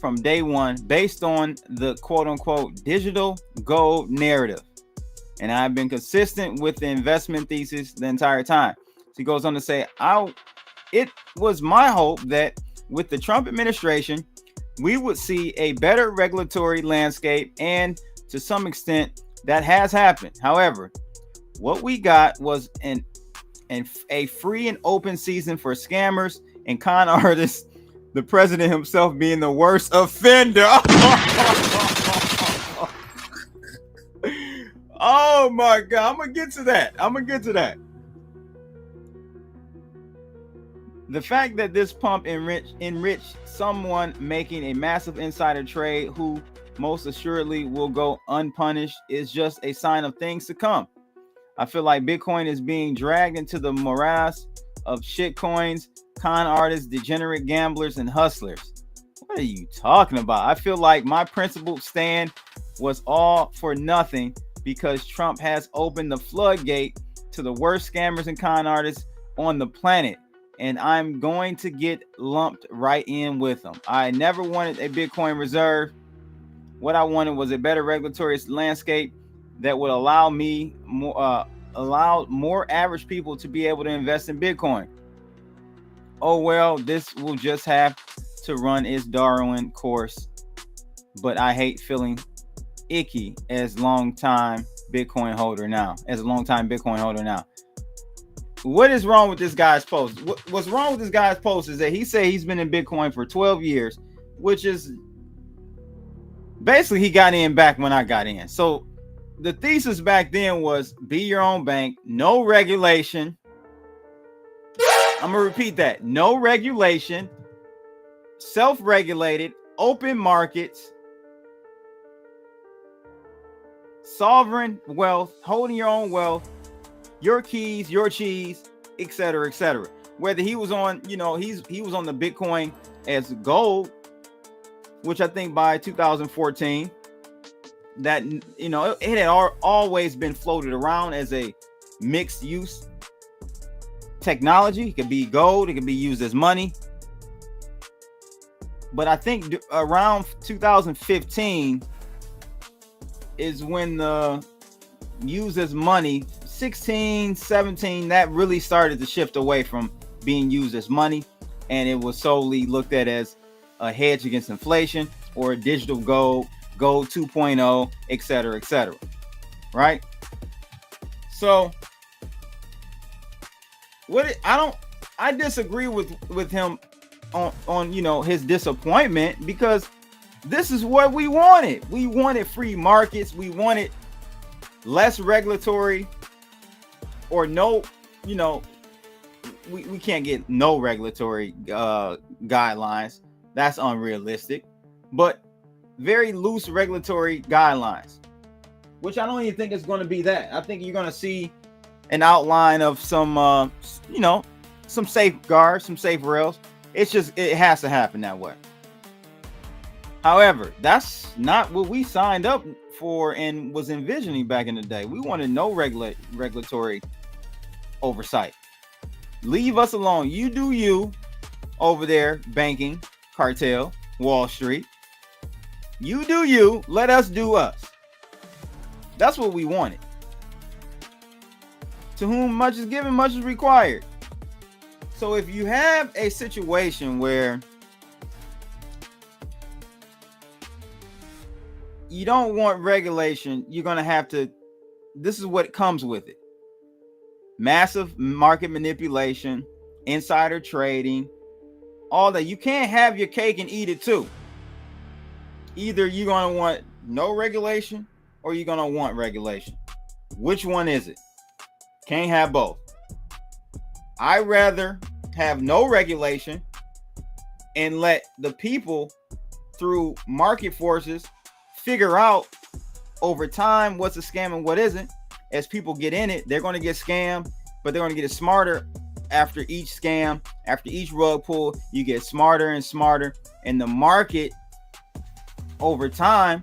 Speaker 3: from day one based on the quote unquote digital gold narrative. And I've been consistent with the investment thesis the entire time. So he goes on to say, it was my hope that with the Trump administration, we would see a better regulatory landscape, and to some extent that has happened. However, what we got was a free and open season for scammers and con artists, the president himself being the worst offender. Oh my God, I'm gonna get to that. The fact that this pump enriched someone making a massive insider trade who most assuredly will go unpunished is just a sign of things to come. I feel like Bitcoin is being dragged into the morass of shitcoins, con artists, degenerate gamblers, and hustlers. What are you talking about? I feel like my principled stand was all for nothing because Trump has opened the floodgate to the worst scammers and con artists on the planet. And I'm going to get lumped right in with them. I never wanted a Bitcoin reserve. What I wanted was a better regulatory landscape that would allow more average people to be able to invest in Bitcoin. Oh well, this will just have to run its Darwin course. But I hate feeling icky as a long-time Bitcoin holder now. What is wrong with this guy's post? What's wrong with this guy's post is that he said he's been in Bitcoin for 12 years, which is basically he got in back when I got in. So the thesis back then was be your own bank, no regulation. I'm going to repeat that. No regulation, self-regulated, open markets, sovereign wealth, holding your own wealth, your keys, your cheese, etc., etc. Whether he was on, he was on the Bitcoin as gold, which I think by 2014, that it had always been floated around as a mixed use technology. It could be gold, it could be used as money. But I think around 2015 is when the used as money, 16, 17, that really started to shift away from being used as money, and it was solely looked at as a hedge against inflation or a digital gold 2.0, etc., right? So I disagree with him on his disappointment, because this is what we wanted. We wanted free markets. We wanted less regulatory, or no, we can't get no regulatory guidelines. That's unrealistic. But very loose regulatory guidelines, which I don't even think it's going to be that. I think you're going to see an outline of some, some safeguards, some safe rails. It has to happen that way. However, that's not what we signed up for and was envisioning back in the day. We wanted no regulatory oversight. Leave us alone. You do you over there, banking, cartel, Wall Street. You do you. Let us do us. That's what we wanted. To whom much is given, much is required. So if you have a situation where you don't want regulation, you're going to have to, this is what comes with it. Massive market manipulation, insider trading, all that. You can't have your cake and eat it too. Either you're going to want no regulation or you're going to want regulation. Which one is it? Can't have both. I'd rather have no regulation and let the people, through market forces, figure out over time what's a scam and what isn't. As people get in it, they're going to get scammed, but they're going to get smarter after each scam, after each rug pull. You get smarter and smarter, and the market over time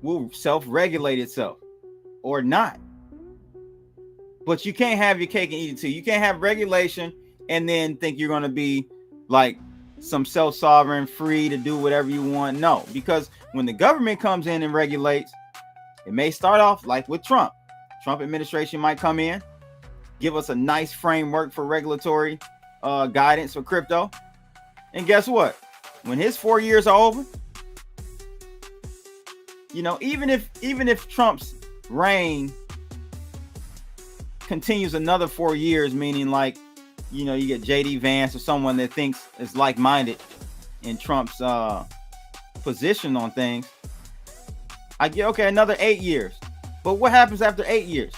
Speaker 3: will self-regulate itself or not. But you can't have your cake and eat it too. You can't have regulation and then think you're going to be like some self-sovereign, free to do whatever you want. No, because when the government comes in and regulates, it may start off like with Trump. Trump administration might come in, give us a nice framework for regulatory guidance for crypto. And guess what? When his 4 years are over, even if Trump's reign continues another 4 years, meaning like, you get JD Vance or someone that thinks is like-minded in Trump's position on things, I get, okay, another 8 years. But what happens after 8 years?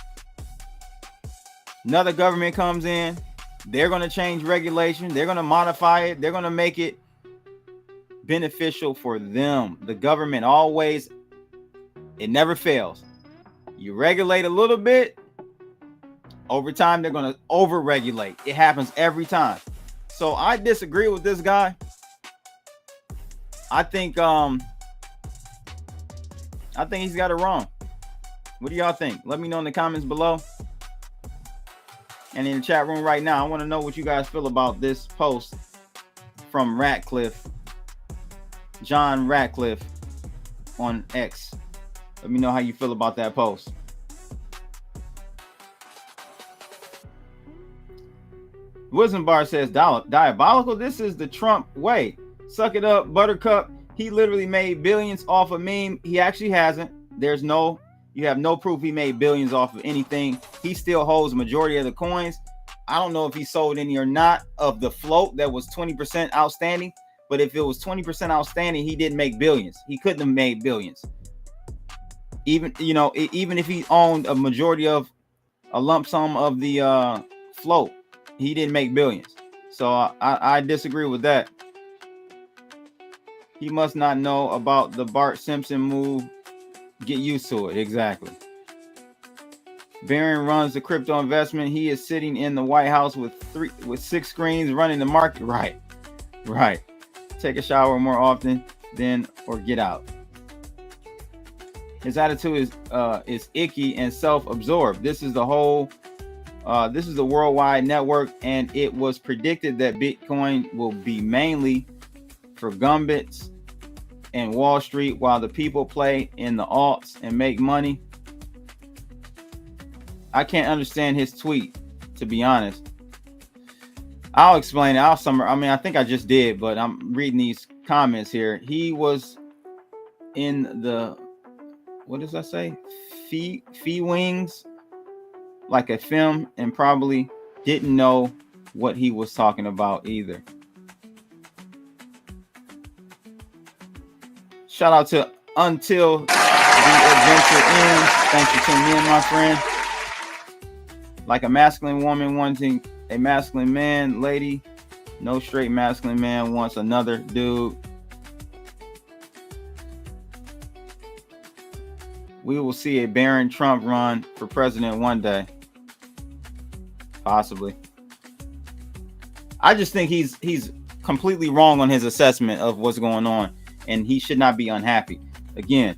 Speaker 3: Another government comes in. They're going to change regulation. They're going to modify it. They're going to make it beneficial for them. The government always, it never fails. You regulate a little bit. Over time, they're going to over-regulate. It happens every time. So I disagree with this guy. I think he's got it wrong. What do y'all think? Let me know in the comments below. And in the chat room right now, I want to know what you guys feel about this post from John Ratcliffe on X. Let me know how you feel about that post. Wisdom Bar says, diabolical. This is the Trump way. Suck it up, Buttercup. He literally made billions off a meme. He actually hasn't. You have no proof he made billions off of anything. He still holds the majority of the coins. I don't know if he sold any or not of the float that was 20% outstanding. But if it was 20% outstanding, he didn't make billions. He couldn't have made billions. Even if he owned a majority of a lump sum of the float, he didn't make billions. So I disagree with that. He must not know about the Bart Simpson move. Get used to it. Exactly. Barron runs the crypto investment. He is sitting in the White House with 6 screens running the market. Right. Take a shower more often or get out. His attitude is icky and self-absorbed. This is the worldwide network, and it was predicted that Bitcoin will be mainly for gumbits and Wall Street while the people play in the alts and make money. I can't understand his tweet, to be honest. I'll explain it. I'll summarize. I mean, I think I just did, but I'm reading these comments here. He was in the, what does that say? Fee wings, like a film, and probably didn't know what he was talking about either. Shout out to Until the Adventure Ends. Thanks for tuning in, my friend. Like a masculine woman wanting a masculine man, lady. No straight masculine man wants another dude. We will see a Barron Trump run for president one day. Possibly. I just think he's completely wrong on his assessment of what's going on, and he should not be unhappy. Again,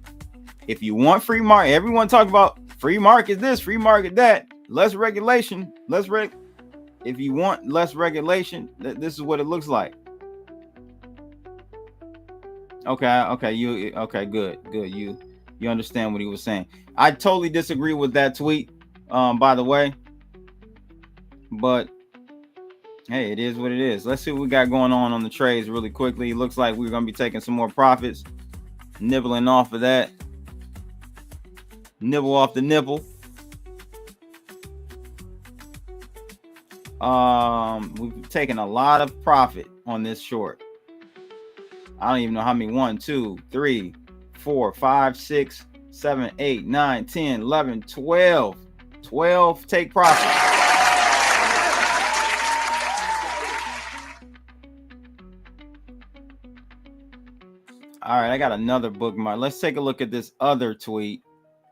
Speaker 3: if you want free market, everyone talk about free market this, free market that, less regulation, if you want less regulation, this is what it looks like. Okay, good. You understand what he was saying. I totally disagree with that tweet, by the way. But hey, it is what it is. Let's see what we got going on the trades really quickly. It looks like we're going to be taking some more profits, nibbling off of that. Nibble off the nibble. We've taken a lot of profit on this short. I don't even know how many. 1, 2, 3, 4, 5, 6, 7, 8, 9, 10, 11, 12. 12 take profit. All right, I got another bookmark. Let's take a look at this other tweet.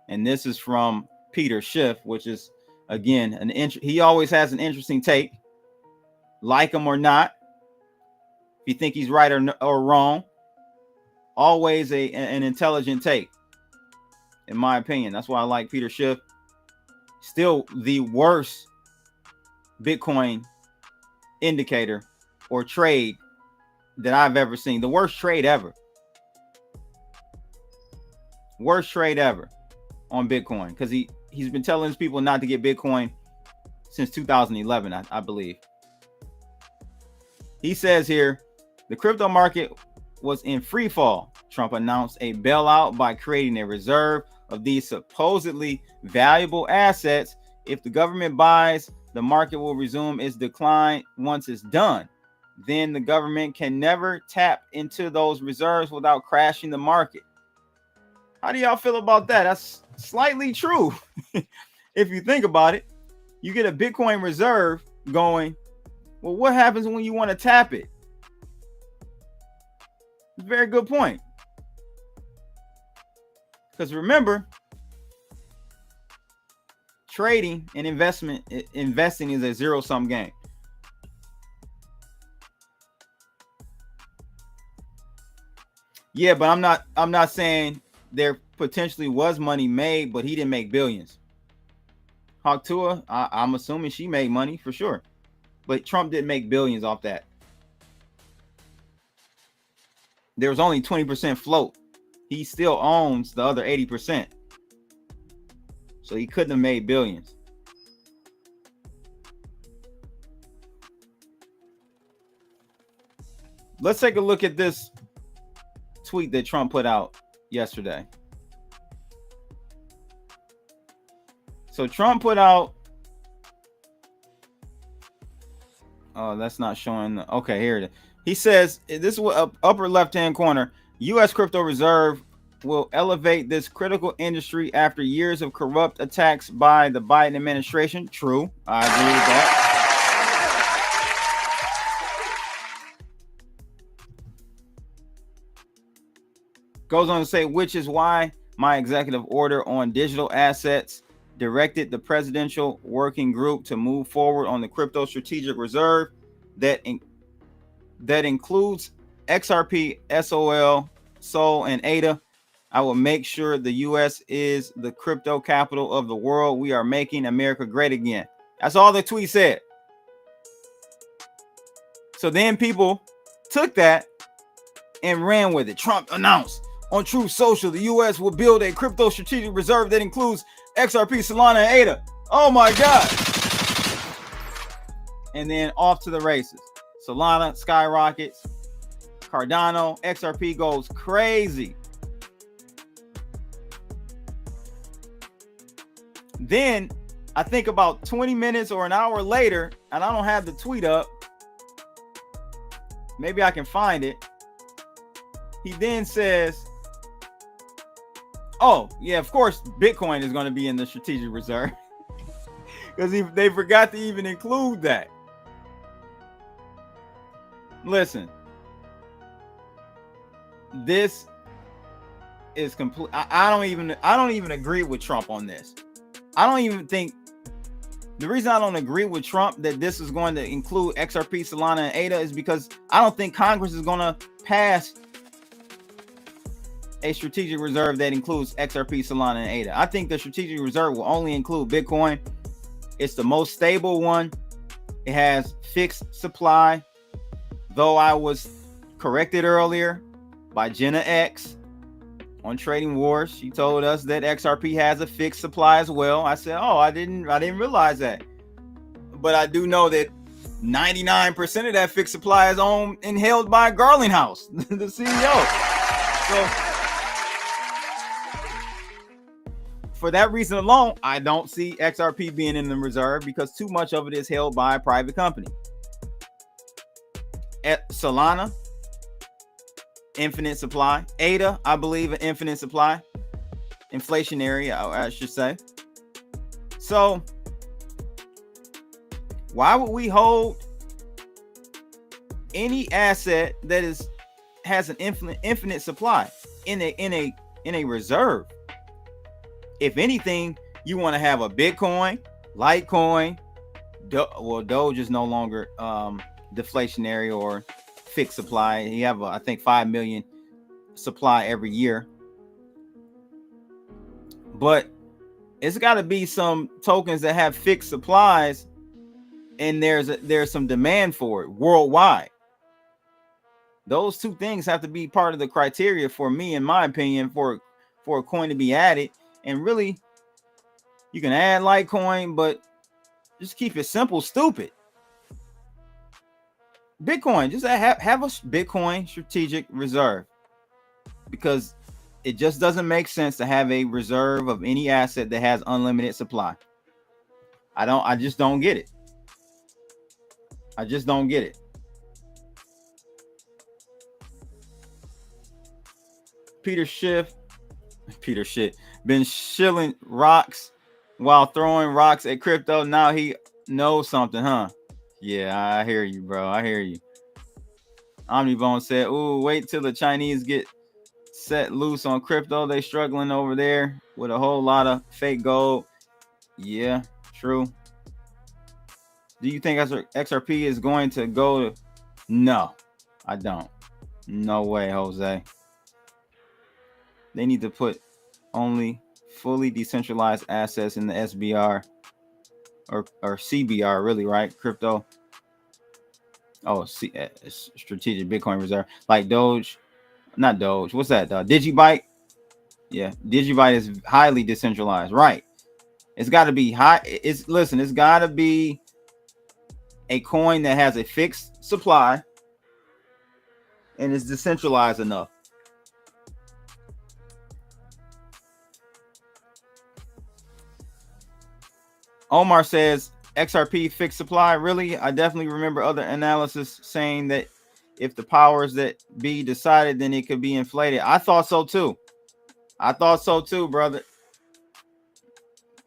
Speaker 3: And this is from Peter Schiff, which is, again, he always has an interesting take. Like him or not. If you think he's right or wrong. Always an intelligent take, in my opinion. That's why I like Peter Schiff. Still the worst Bitcoin indicator or trade that I've ever seen. The worst trade ever. Worst trade ever on Bitcoin, because he's been telling his people not to get Bitcoin since 2011, I believe. He says here, the crypto market was in free fall. Trump announced a bailout by creating a reserve of these supposedly valuable assets. If the government buys, the market will resume its decline once it's done. Then the government can never tap into those reserves without crashing the market. How do y'all feel about that? That's slightly true. If you think about it, you get a Bitcoin reserve going. Well, what happens when you want to tap it? Very good point. Because remember, trading and investing is a zero-sum game. Yeah, but I'm not saying there potentially was money made, but he didn't make billions. Hawktua, I'm assuming she made money for sure, but Trump didn't make billions off that. There was only 20% float. He still owns the other 80%. So he couldn't have made billions. Let's take a look at this tweet that Trump put out yesterday. So Trump put out, oh, that's not showing. Okay, here it is. He says, this is upper left-hand corner, U.S. crypto reserve will elevate this critical industry after years of corrupt attacks by the Biden administration. True. I agree with that. Goes on to say, which is why my executive order on digital assets directed the presidential working group to move forward on the crypto strategic reserve that includes XRP, SOL, and ADA. I will make sure the U.S. is the crypto capital of the world. We are making America great again. That's all the tweet said. So then people took that and ran with it. Trump announced on Truth Social, the U.S. will build a crypto strategic reserve that includes XRP, Solana, and ADA. Oh my God. and then off to the races. Solana skyrockets. Cardano, XRP goes crazy. Then I think about 20 minutes or an hour later, and I don't have the tweet up. Maybe I can find it. He then says, oh, yeah, of course, Bitcoin is going to be in the strategic reserve because they forgot to even include that. Listen, this is complete. I don't even agree with Trump on this. I don't even think the reason I don't agree with Trump that this is going to include XRP, Solana, and ADA is because I don't think Congress is going to pass a strategic reserve that includes XRP, Solana, and ADA. I think the strategic reserve will only include Bitcoin. It's the most stable one. It has fixed supply. Though I was corrected earlier by Jenna X on Trading Wars. She told us that XRP has a fixed supply as well. I said, oh, I didn't realize that. But I do know that 99% of that fixed supply is owned and held by Garlinghouse, the CEO. So for that reason alone, I don't see XRP being in the reserve because too much of it is held by a private company. At Solana, infinite supply. ADA, I believe, an infinite supply. Inflationary, I should say. So why would we hold any asset that has an infinite supply in a reserve? If anything, you want to have a Bitcoin, Litecoin. Doge is no longer deflationary or fixed supply. You have I think 5 million supply every year, but it's got to be some tokens that have fixed supplies, and there's some demand for it worldwide. Those two things have to be part of the criteria for me, in my opinion, for a coin to be added. And really, you can add Litecoin, but just keep it simple, stupid. Bitcoin, just have a Bitcoin strategic reserve, because it just doesn't make sense to have a reserve of any asset that has unlimited supply. I just don't get it. I just don't get it. Peter Schiff been shilling rocks while throwing rocks at crypto. Now he knows something, huh? Yeah, I hear you, bro. I hear you. Omnibone said, ooh, wait till the Chinese get set loose on crypto. They struggling over there with a whole lot of fake gold. Yeah, true. Do you think XRP is going to go to? No, I don't. No way, Jose. They need to put only fully decentralized assets in the SBR or CBR, really, right? Crypto. Oh, strategic Bitcoin reserve, like Doge, not Doge. What's that? Digibyte. Yeah, Digibyte is highly decentralized, right? It's got to be high. It's got to be a coin that has a fixed supply and is decentralized enough. Omar says XRP fixed supply. Really? I definitely remember other analysis saying that if the powers that be decided, then it could be inflated. I thought so too. Brother.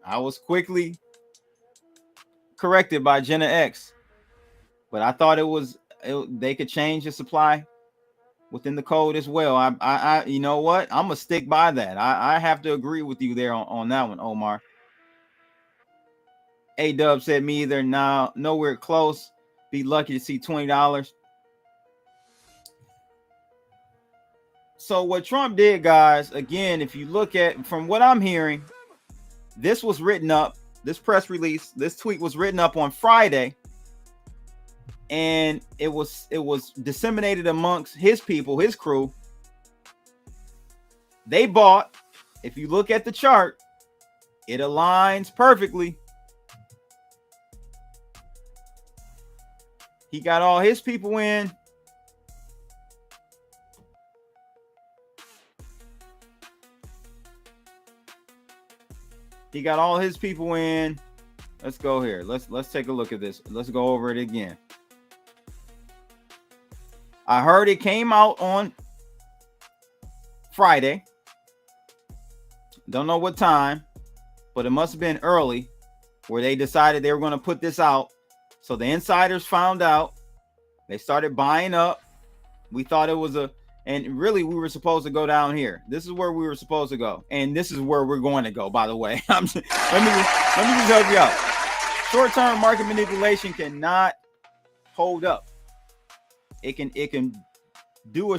Speaker 3: I was quickly corrected by Jenna X, but I thought they could change the supply within the code as well. I you know what? I'm gonna stick by that. I have to agree with you there on that one, Omar. A-Dub said me either. Now nowhere close. Be lucky to see $20. So what Trump did, guys, again, if you look at from what I'm hearing, this was written up, this press release, this tweet was written up on Friday, and it was disseminated amongst his people, his crew. They bought, if you look at the chart, it aligns perfectly. He got all his people in. He got all his people in. Let's go here. Let's take a look at this. Let's go over it again. I heard it came out on Friday. Don't know what time, but it must have been early where they decided they were going to put this out. So the insiders found out. They started buying up. We thought it was and really we were supposed to go down here. This is where we were supposed to go. And this is where we're going to go, by the way. let me just help you out. Short-term market manipulation cannot hold up. It can do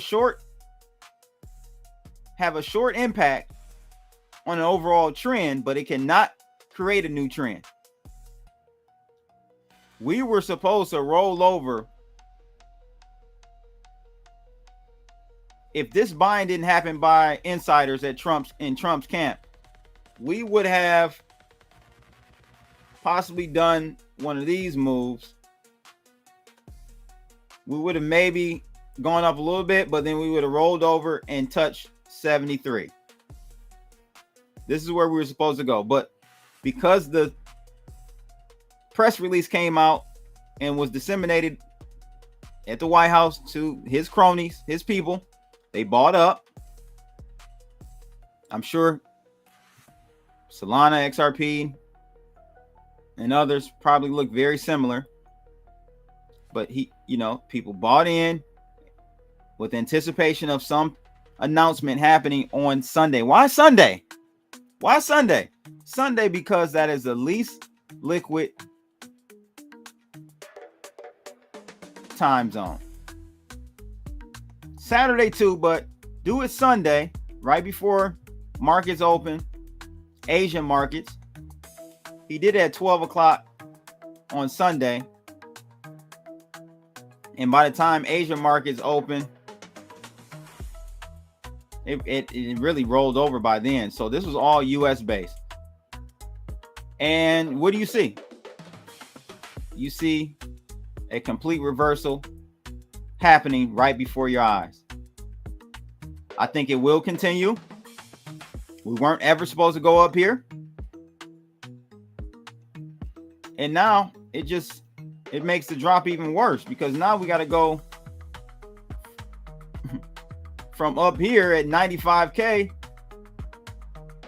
Speaker 3: have a short impact on an overall trend, but it cannot create a new trend. We were supposed to roll over. If this buying didn't happen by insiders at Trump's camp, we would have possibly done one of these moves. We would have maybe gone up a little bit, but then we would have rolled over and touched 73. This is where we were supposed to go. But because the press release came out and was disseminated at the White House to his cronies, his people, they bought up. I'm sure Solana, XRP, and others probably look very similar. But people bought in with anticipation of some announcement happening on Sunday. Why Sunday? Why Sunday? Sunday because that is the least liquid time zone. Saturday too, but do it Sunday, right before markets open, Asian markets. He did it at 12 o'clock on Sunday. And by the time Asian markets open, it really rolled over by then. So this was all US based. And what do you see? You see a complete reversal happening right before your eyes. I think it will continue. We weren't ever supposed to go up here. And now it makes the drop even worse because now we got to go from up here at 95K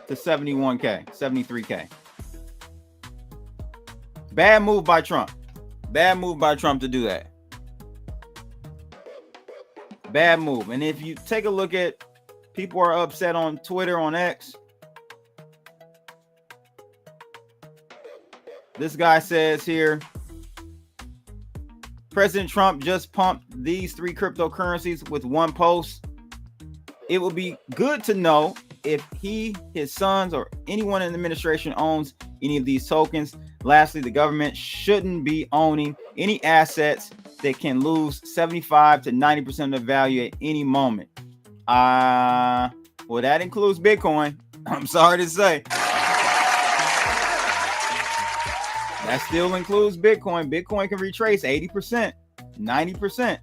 Speaker 3: to 71K, 73K. Bad move by Trump. Bad move by Trump to do that. Bad move. And if you take a look at people are upset on Twitter, on X. This guy says here, President Trump just pumped these 3 cryptocurrencies with one post. It would be good to know if he, his sons, or anyone in the administration owns any of these tokens. Lastly, the government shouldn't be owning any assets that can lose 75 to 90% of the value at any moment. Well, that includes Bitcoin. I'm sorry to say. That still includes Bitcoin. Bitcoin can retrace 80%, 90%.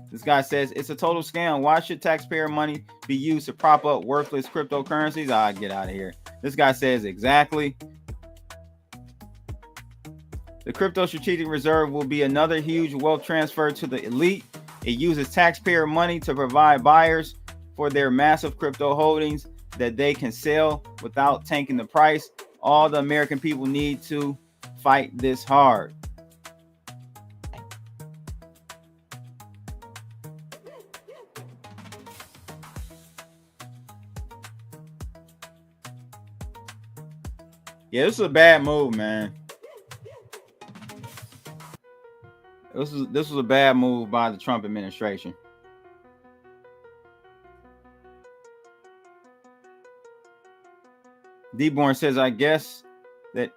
Speaker 3: This guy says it's a total scam. Why should taxpayer money be used to prop up worthless cryptocurrencies? Get out of here. This guy says exactly. The crypto strategic reserve will be another huge wealth transfer to the elite. It uses taxpayer money to provide buyers for their massive crypto holdings that they can sell without tanking the price. All the American people need to fight this hard. Yeah, this is a bad move, man. This was a bad move by the Trump administration. Deborn says, I guess that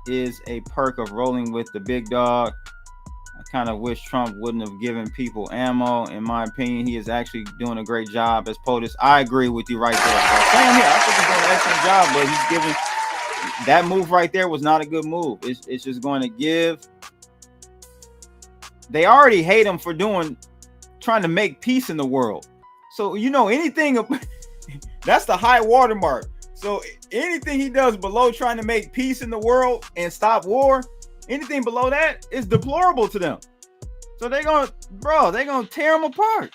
Speaker 3: is a perk of rolling with the big dog. kind of wish Trump wouldn't have given people ammo. In my opinion, he is actually doing a great job as POTUS. I agree with you right there, bro. Same here. I think he's doing an excellent job, but he's giving that move right there was not a good move. It's just going to give. They already hate him for trying to make peace in the world. So, you know, anything that's the high watermark. So anything he does below trying to make peace in the world and stop war, anything below that is deplorable to them. So they're gonna tear him apart.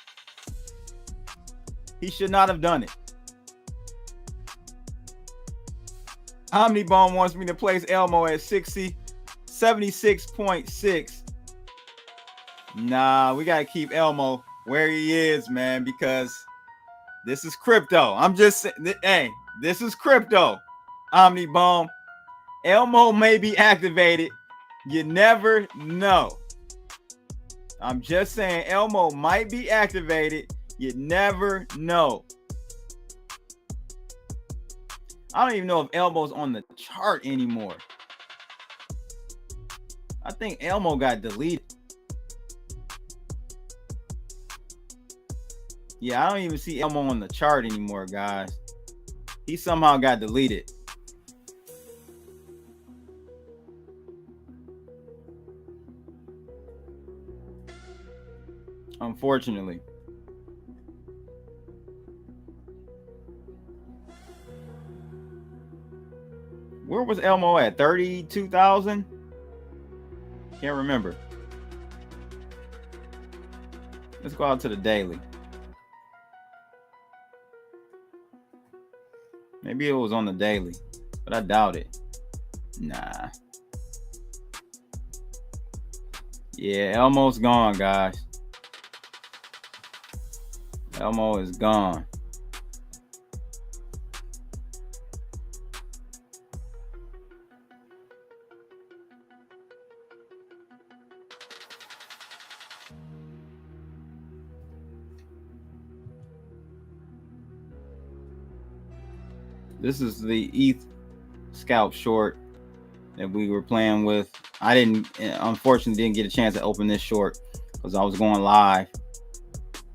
Speaker 3: He should not have done it. Omnibone wants me to place Elmo at 76.6. Nah, we gotta keep Elmo where he is, man, because this is crypto. I'm just saying, hey, this is crypto. Omnibone. Elmo may be activated. You never know. I'm just saying Elmo might be activated. You never know. I don't even know if Elmo's on the chart anymore. I think Elmo got deleted. Yeah, I don't even see Elmo on the chart anymore, guys. He somehow got deleted. Unfortunately. Where was Elmo at? 32,000? Can't remember. Let's go out to the daily. Maybe it was on the daily, but I doubt it. Nah. Yeah, Elmo's gone, guys. Elmo is gone. This is the ETH scalp short that we were playing with. I unfortunately didn't get a chance to open this short because I was going live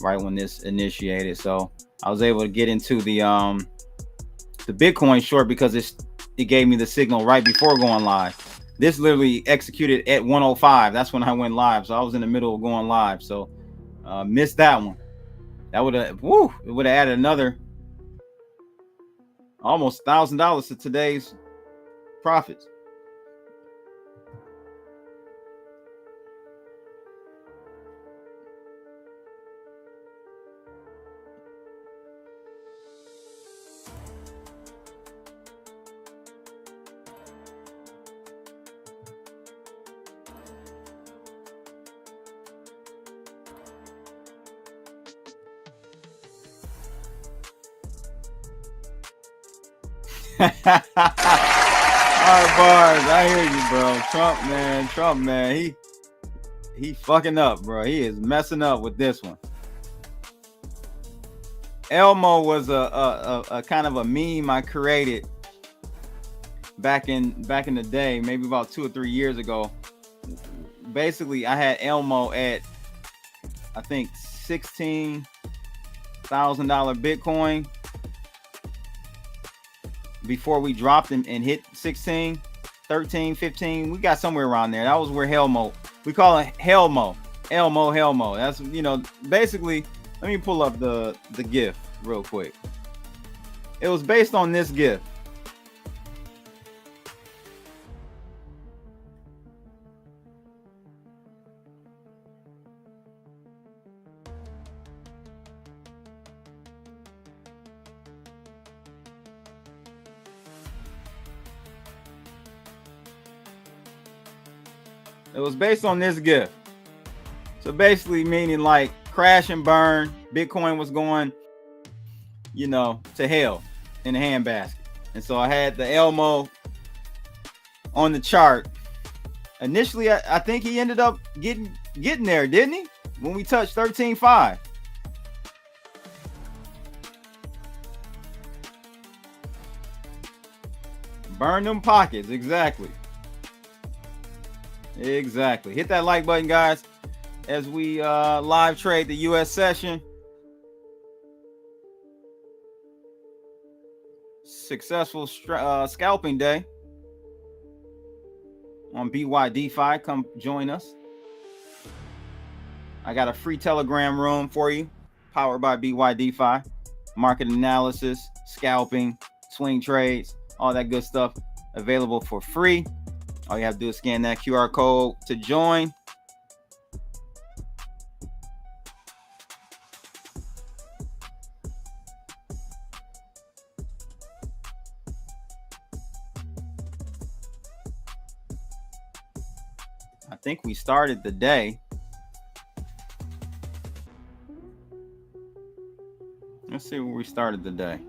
Speaker 3: right when this initiated. So I was able to get into the Bitcoin short because it gave me the signal right before going live. This literally executed at 105. That's when I went live. So I was in the middle of going live. So missed that one. That would have it would have added another almost $1,000 to today's profits. All right, bars. I hear you, bro. Trump, man. He fucking up, bro. He is messing up with this one. Elmo was a kind of a meme I created back in the day, maybe about 2 or 3 years ago. Basically, I had Elmo at I think $16,000 Bitcoin. Before we dropped him and hit 16, 13, 15, we got somewhere around there. That was where Helmo, we call it Helmo. That's, you know, basically, let me pull up the GIF real quick. It was based on this GIF. It was based on this GIF. So basically meaning like crash and burn. Bitcoin was going, you know, to hell in the handbasket. And so I had the Elmo on the chart. Initially, I think he ended up getting there, didn't he? When we touched 13.5. Burn them pockets, exactly. Exactly. Hit that like button, guys, as we live trade the US session. Successful scalping day on BYDFi. Come join us. I got a free Telegram room for you, powered by BYDFi. Market analysis, scalping, swing trades, all that good stuff available for free. All you have to do is scan that QR code to join. I think we started the day. Let's see where we started the day.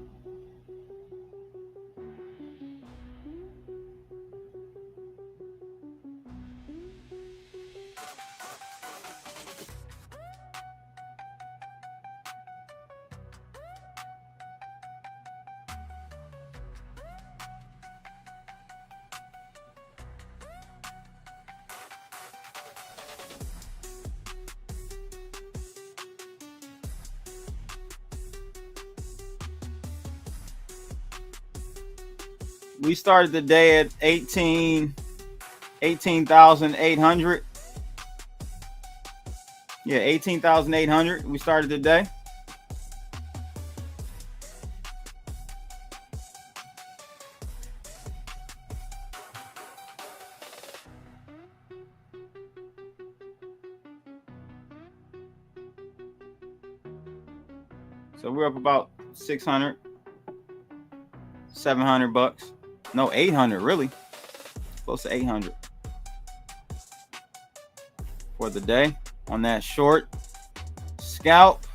Speaker 3: We started the day at 18,800. Yeah, 18,800. We started the day. So we're up about 600, 700 bucks. No, 800 really. Close to 800 for the day on that short scalp.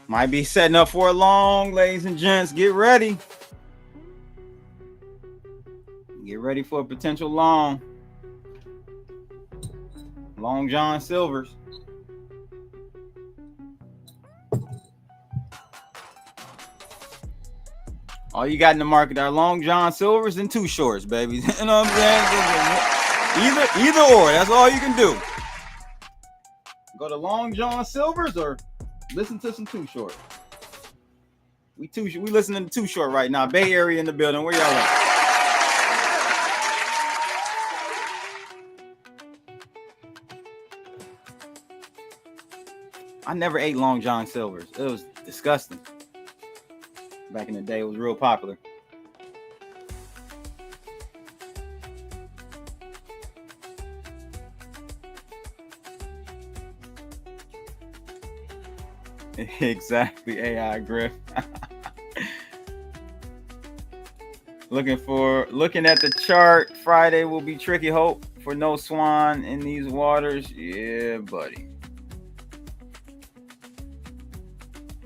Speaker 3: Might be setting up for a long, ladies and gents. Get ready. Get ready for a potential long. Long John Silvers. All you got in the market are Long John Silvers and two shorts, baby. You know what I'm saying? Either or. That's all you can do. Go to Long John Silvers or listen to some Too Short. We listening to Too Short right now. Bay Area in the building. Where y'all at? I never ate Long John Silvers. It was disgusting. Back in the day, it was real popular. Exactly, AI Griff. Looking at the chart, Friday will be tricky. Hope for no swan in these waters. Yeah, buddy.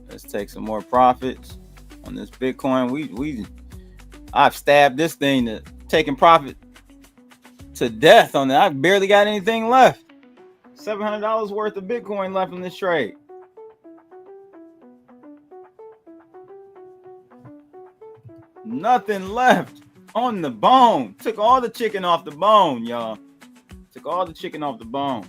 Speaker 3: Let's take some more profits on this Bitcoin. I've stabbed this thing to taking profit to death on it. I barely got anything left. $700 worth of Bitcoin left in this trade. Nothing left on the bone. Took all the chicken off the bone, y'all. Took all the chicken off the bone.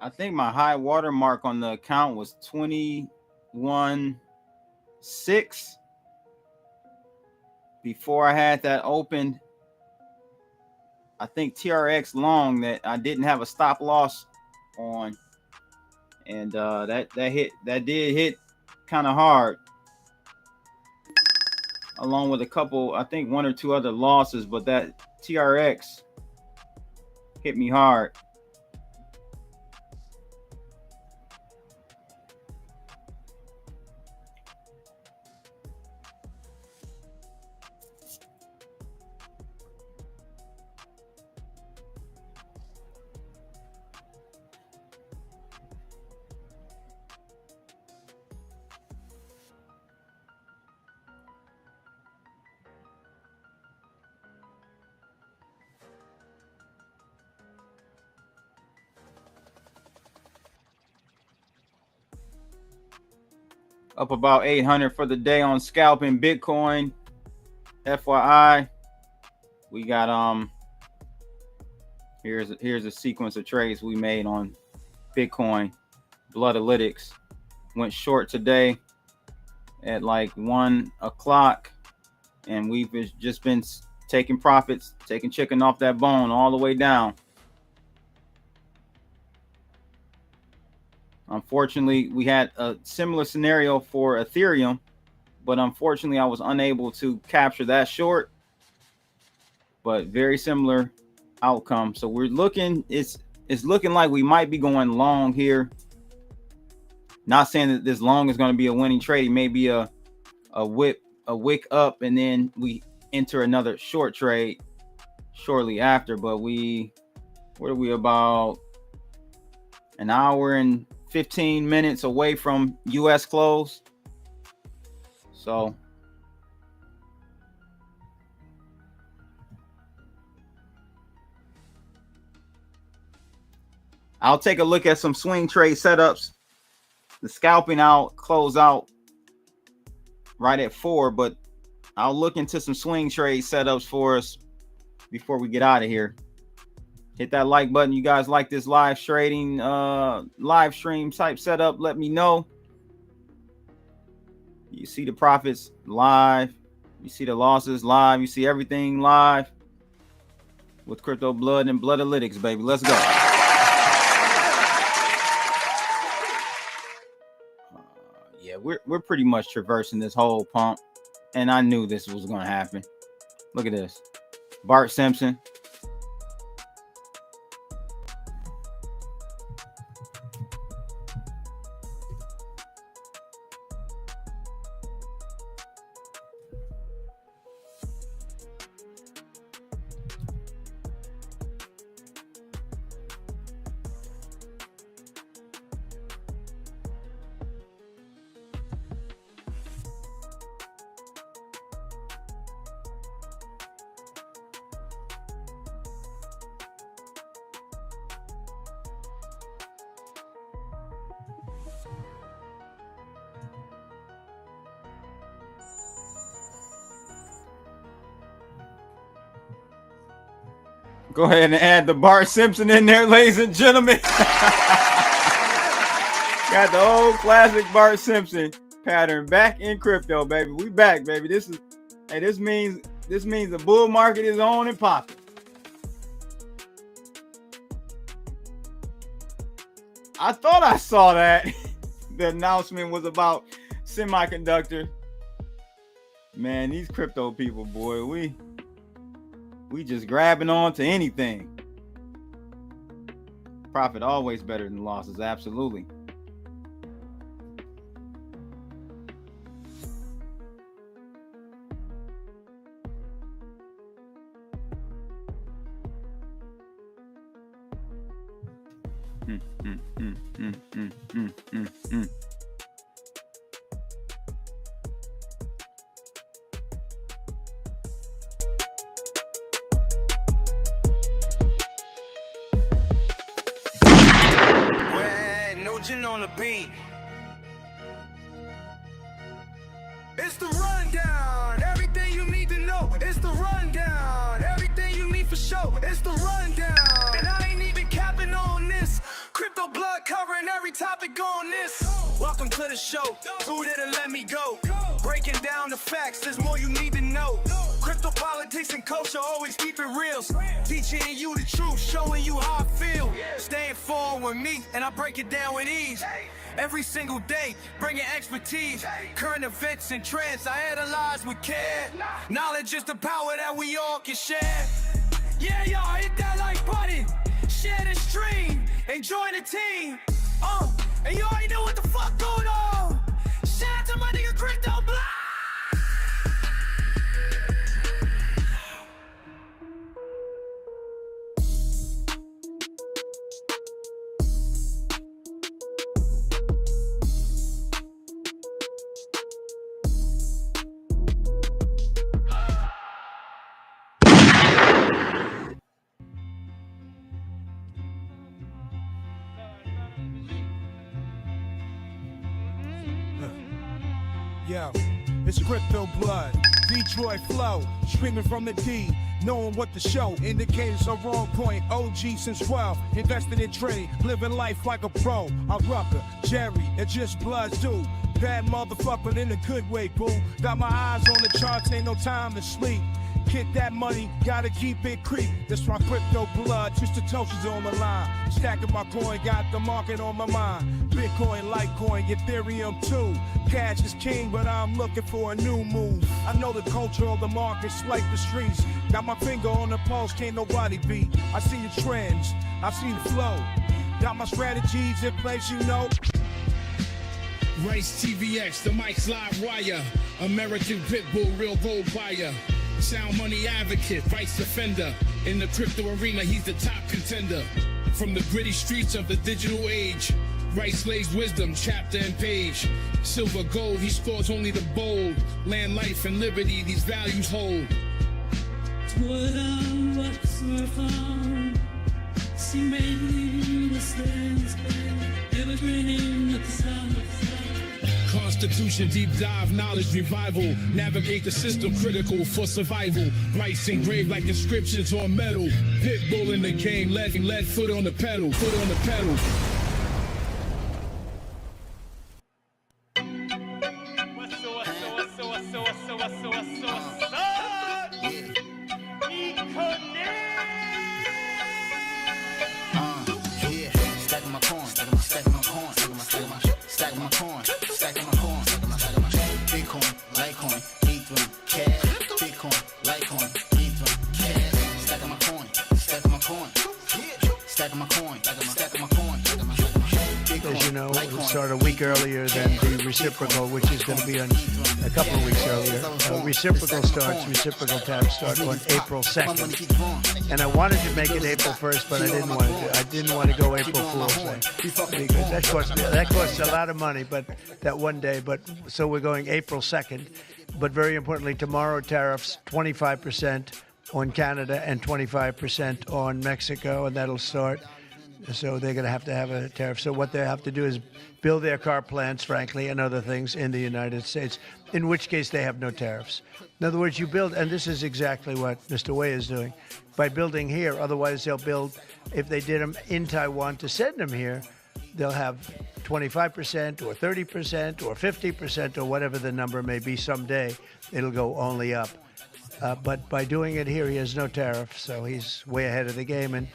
Speaker 3: I think my high water mark on the account was 21.6 before I had that opened. I think TRX long that I didn't have a stop loss on, and that did hit kind of hard, along with a couple, I think 1 or 2 other losses, but that TRX hit me hard. Up about 800 for the day on scalping Bitcoin. FYI, we got here's a sequence of trades we made on Bitcoin. Bloodalytics went short today at like 1 o'clock, and we've just been taking profits, taking chicken off that bone all the way down. Unfortunately, we had a similar scenario for Ethereum, but unfortunately, I was unable to capture that short. But very similar outcome. So we're looking, it's looking like we might be going long here. Not saying that this long is going to be a winning trade. It may be a wick up, and then we enter another short trade shortly after. But what are we, about an hour and 15 minutes away from US close? So I'll take a look at some swing trade setups. The scalping out close out right at 4, but I'll look into some swing trade setups for us before we get out of here. Hit that like button. You guys like this live trading, live stream type setup? Let me know. You see the profits live. You see the losses live. You see everything live with Crypto Blood and Bloodalytics, baby. Let's go. Yeah, we're pretty much traversing this whole pump, and I knew this was going to happen. Look at this. Bart Simpson. Go ahead and add the Bart Simpson in there, ladies and gentlemen. Got the old classic Bart Simpson pattern back in crypto, baby. We back, baby. This means the bull market is on and popping. I thought I saw that. The announcement was about semiconductor. Man, these crypto people, boy, we just grabbing on to anything. Profit always better than losses, absolutely.
Speaker 4: On the beat. It's the rundown. Everything you need to know. It's the rundown. Everything you need for sure. It's the rundown. And I ain't even capping on this. Crypto Blood to the show. Who did it let me go? Breaking down the facts, there's more you need to know. Crypto politics and culture, always keep it real. Teaching you the truth, showing you how I feel. Staying forward with me, and I break it down with ease. Every single day, bringing expertise. Current events and trends, I analyze with care. Knowledge is the power that we all can share. Yeah, y'all, hit that like button. Share the stream, and join the team. And you already know what the fuck going on. Shout out to my nigga Crypto Block.
Speaker 5: Yo, it's Crypto Blood, Detroit flow, screaming from the D, knowing what to show. Indicators are wrong point, OG since 12, invested in trade, living life like a pro. I'm Rucker, Jerry, it's just Bloods do. Bad motherfucker, but in a good way, boo. Got my eyes on the charts, ain't no time to sleep. Get that money, gotta keep it creep. That's my Crypto Blood, just the toasters on the line. Stacking my coin, got the market on my mind. Bitcoin, Litecoin, Ethereum too. Cash is king, but I'm looking for a new move. I know the culture of the markets like the streets. Got my finger on the pulse, can't nobody beat. I see the trends, I see the flow. Got my strategies in place, you know.
Speaker 6: Rice TVX, the mic's live wire. American Pitbull, real gold buyer. Sound money advocate, vice defender. In the crypto arena, he's the top contender. From the gritty streets of the digital age, Rice lays wisdom, chapter and page. Silver, gold, he scores only the bold. Land, life, and liberty, these values hold. Constitution, deep dive, knowledge revival. Navigate the system, critical for survival. Rice engraved like inscriptions on metal. Pitbull in the game, lead foot on the pedal, foot on the pedal.
Speaker 7: As you know, it started a week earlier than the reciprocal, which is going to be on a couple of weeks earlier. Reciprocal tabs start on April 2nd. And I wanted to make it April 1st, but I didn't want to. I didn't want to go April Fool's Day because that costs a lot of money, but that one day. But so we're going April 2nd. But very importantly, tomorrow tariffs 25% on Canada and 25% on Mexico, and that'll start. So they're going to have a tariff. So what they have to do is build their car plants, frankly, and other things in the United States, in which case they have no tariffs. In other words, you build, and this is exactly what Mr. Wei is doing, by building here. Otherwise, they'll build, if they did them in Taiwan to send them here, they'll have 25% or 30% or 50% or whatever the number may be someday. It'll go only up. But by doing it here, he has no tariff, so he's way ahead of the game. And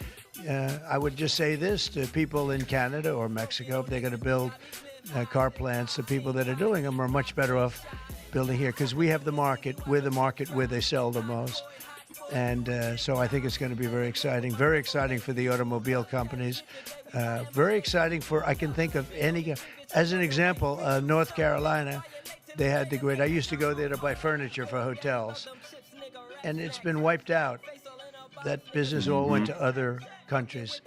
Speaker 7: I would just say this to people in Canada or Mexico, if they're going to build car plants, the people that are doing them are much better off building here because we have the market. We're the market where they sell the most. And so I think it's going to be very exciting for the automobile companies. Very exciting for, I can think of any, as an example, North Carolina, they had the great, I used to go there to buy furniture for hotels. And it's been wiped out. That business all went to other countries.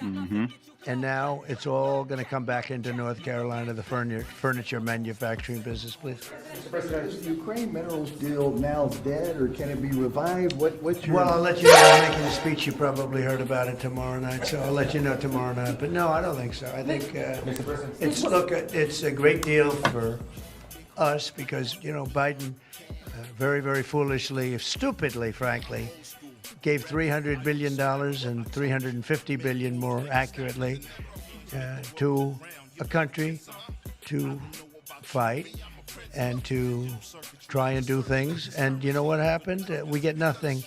Speaker 7: And now it's all going to come back into North Carolina, the furniture manufacturing business, please.
Speaker 8: Mr. President, is the Ukraine minerals deal now dead, or can it be revived? What's your...
Speaker 7: Well, I'll let you know. I'm making a speech. You probably heard about it tomorrow night, so I'll let you know tomorrow night. But no, I don't think so. I think it's a great deal for us because, you know, Biden very, very foolishly, stupidly, frankly, gave $300 billion and $350 billion more accurately to a country to fight and to try and do things. And you know what happened? We get nothing.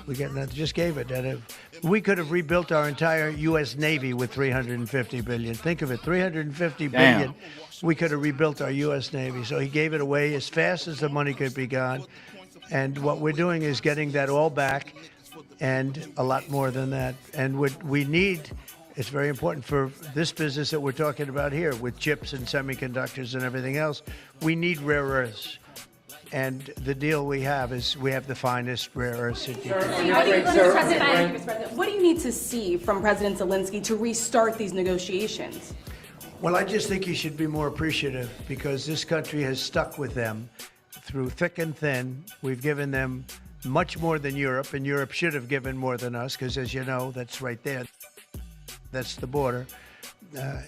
Speaker 7: We get nothing. Just gave it. And we could have rebuilt our entire U.S. Navy with $350 billion. Think of it, $350 billion. We could have rebuilt our U.S. Navy. So he gave it away as fast as the money could be gone. And what we're doing is getting that all back and a lot more than that. And what we need, it's very important for this business that we're talking about here with chips and semiconductors and everything else. We need rare earths. And the deal we have is we have the finest rare earths.
Speaker 9: What do you need to see from President Zelensky to restart these negotiations?
Speaker 7: Well, I just think he should be more appreciative because this country has stuck with them through thick and thin. We've given them much more than Europe, and Europe should have given more than us because, as you know, that's right there. That's the border.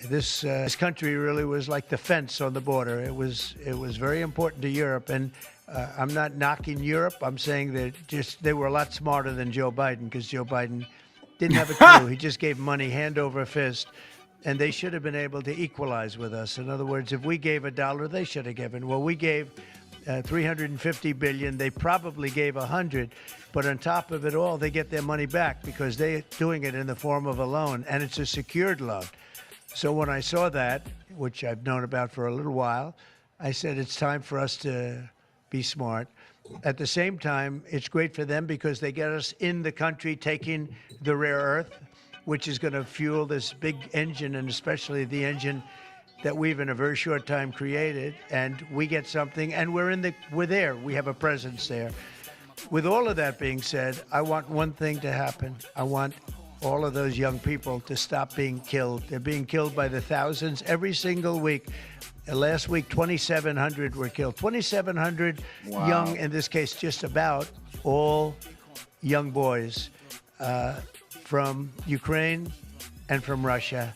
Speaker 7: This country really was like the fence on the border. It was very important to Europe, and I'm not knocking Europe. I'm saying that they were a lot smarter than Joe Biden because Joe Biden didn't have a clue. He just gave money hand over fist, and they should have been able to equalize with us. In other words, if we gave $1, they should have given. Well, we gave $350 billion. They probably gave 100, but on top of it all, they get their money back because they're doing it in the form of a loan, and it's a secured loan. So when I saw that, which I've known about for a little while, I said it's time for us to be smart. At the same time, it's great for them because they get us in the country taking the rare earth, which is going to fuel this big engine, and especially the engine that we've in a very short time created, and we get something, and we're there. We have a presence there. With all of that being said, I want one thing to happen. I want all of those young people to stop being killed. They're being killed by the thousands every single week. Last week, 2,700 were killed. 2,700 young, in this case, just about all young boys from Ukraine and from Russia.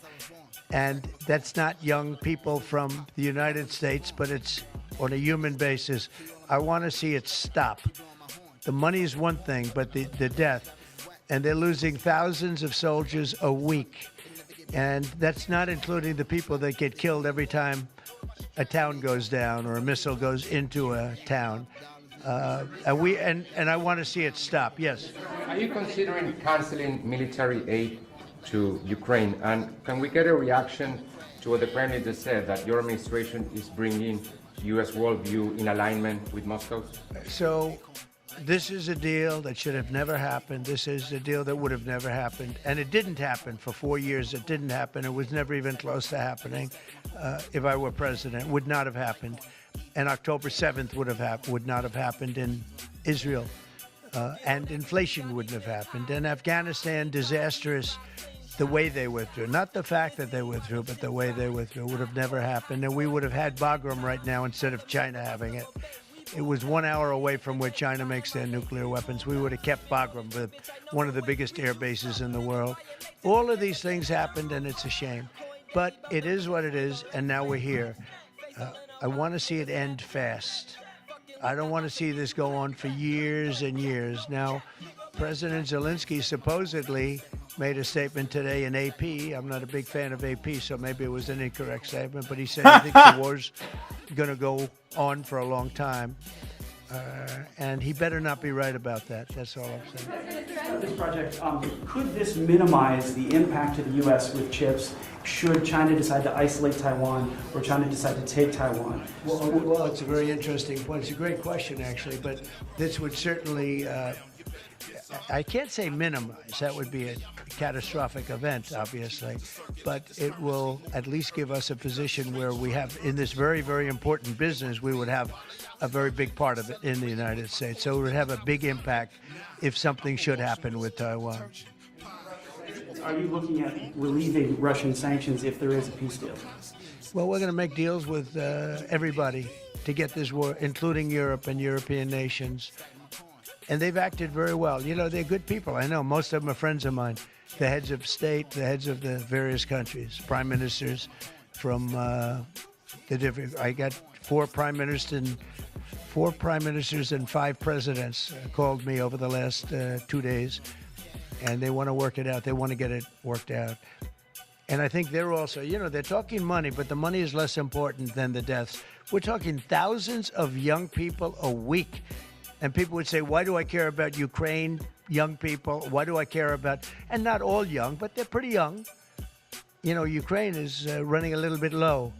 Speaker 7: And that's not young people from the United States, but it's on a human basis. I want to see it stop. The money is one thing, but the death. And they're losing thousands of soldiers a week. And that's not including the people that get killed every time a town goes down or a missile goes into a town. And I want to see it stop. Yes.
Speaker 10: Are you considering canceling military aid to Ukraine? And can we get a reaction to what the Prime Minister said, that your administration is bringing U.S. worldview in alignment with Moscow?
Speaker 7: So this is a deal that should have never happened. This is a deal that would have never happened. And it didn't happen for 4 years. It didn't happen. It was never even close to happening. If I were president, would not have happened. And October 7th would not have happened in Israel. And inflation wouldn't have happened. And Afghanistan, disastrous. The way they withdrew, not the fact that they withdrew, but the way they withdrew would have never happened. And we would have had Bagram right now instead of China having it. It was 1 hour away from where China makes their nuclear weapons. We would have kept Bagram, with one of the biggest air bases in the world. All of these things happened, and it's a shame. But it is what it is, and now we're here. I want to see it end fast. I don't want to see this go on for years and years. Now, President Zelensky supposedly made a statement today in AP. I'm not a big fan of AP, so maybe it was an incorrect statement, but he said he thinks the war's going to go on for a long time. And he better not be right about that. That's all I'm saying.
Speaker 11: This project, could this minimize the impact to the U.S. with chips should China decide to isolate Taiwan or China decide to take Taiwan?
Speaker 7: Well, it's a very interesting point. It's a great question, actually, but this would certainly... I can't say minimize. That would be a catastrophic event, obviously. But it will at least give us a position where we have, in this very, very important business, we would have a very big part of it in the United States. So it would have a big impact if something should happen with Taiwan.
Speaker 11: Are you looking at relieving Russian sanctions if there is a peace deal?
Speaker 7: Well, we're going to make deals with everybody to get this war, including Europe and European nations. And they've acted very well. You know, they're good people. I know most of them are friends of mine. The heads of state, the heads of the various countries, prime ministers from the different. I got four prime ministers and 5 presidents called me over the last 2 days, and they want to work it out. They want to get it worked out. And I think they're also, you know, they're talking money, but the money is less important than the deaths. We're talking thousands of young people a week. And people would say, why do I care about Ukraine, young people? Why do I care about, and not all young, but they're pretty young. You know, Ukraine is running a little bit low,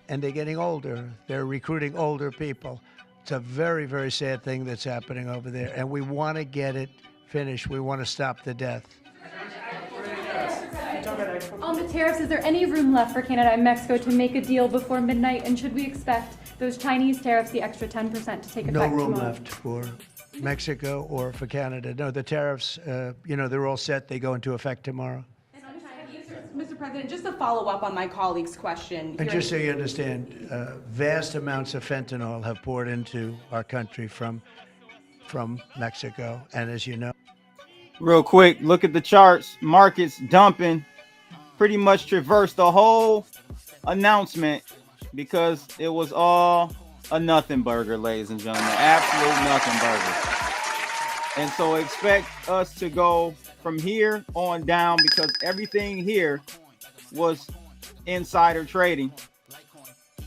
Speaker 7: and they're getting older. They're recruiting older people. It's a very, very sad thing that's happening over there, and we want to get it finished. We want to stop the death.
Speaker 12: On the tariffs, is there any room left for Canada and Mexico to make a deal before midnight? And should we expect those Chinese tariffs, the extra 10%, to take effect
Speaker 7: No room
Speaker 12: tomorrow?
Speaker 7: left for Mexico or for Canada. No, the tariffs, they're all set. They go into effect tomorrow.
Speaker 9: Mr. President, just to follow up on my colleague's question.
Speaker 7: And just so you understand, vast amounts of fentanyl have poured into our country from Mexico. And as you know,
Speaker 3: real quick, look at the charts. Markets dumping, pretty much traversed the whole announcement because it was all a nothing burger, ladies and gentlemen. Absolute nothing burger. And so expect us to go from here on down because everything here was insider trading.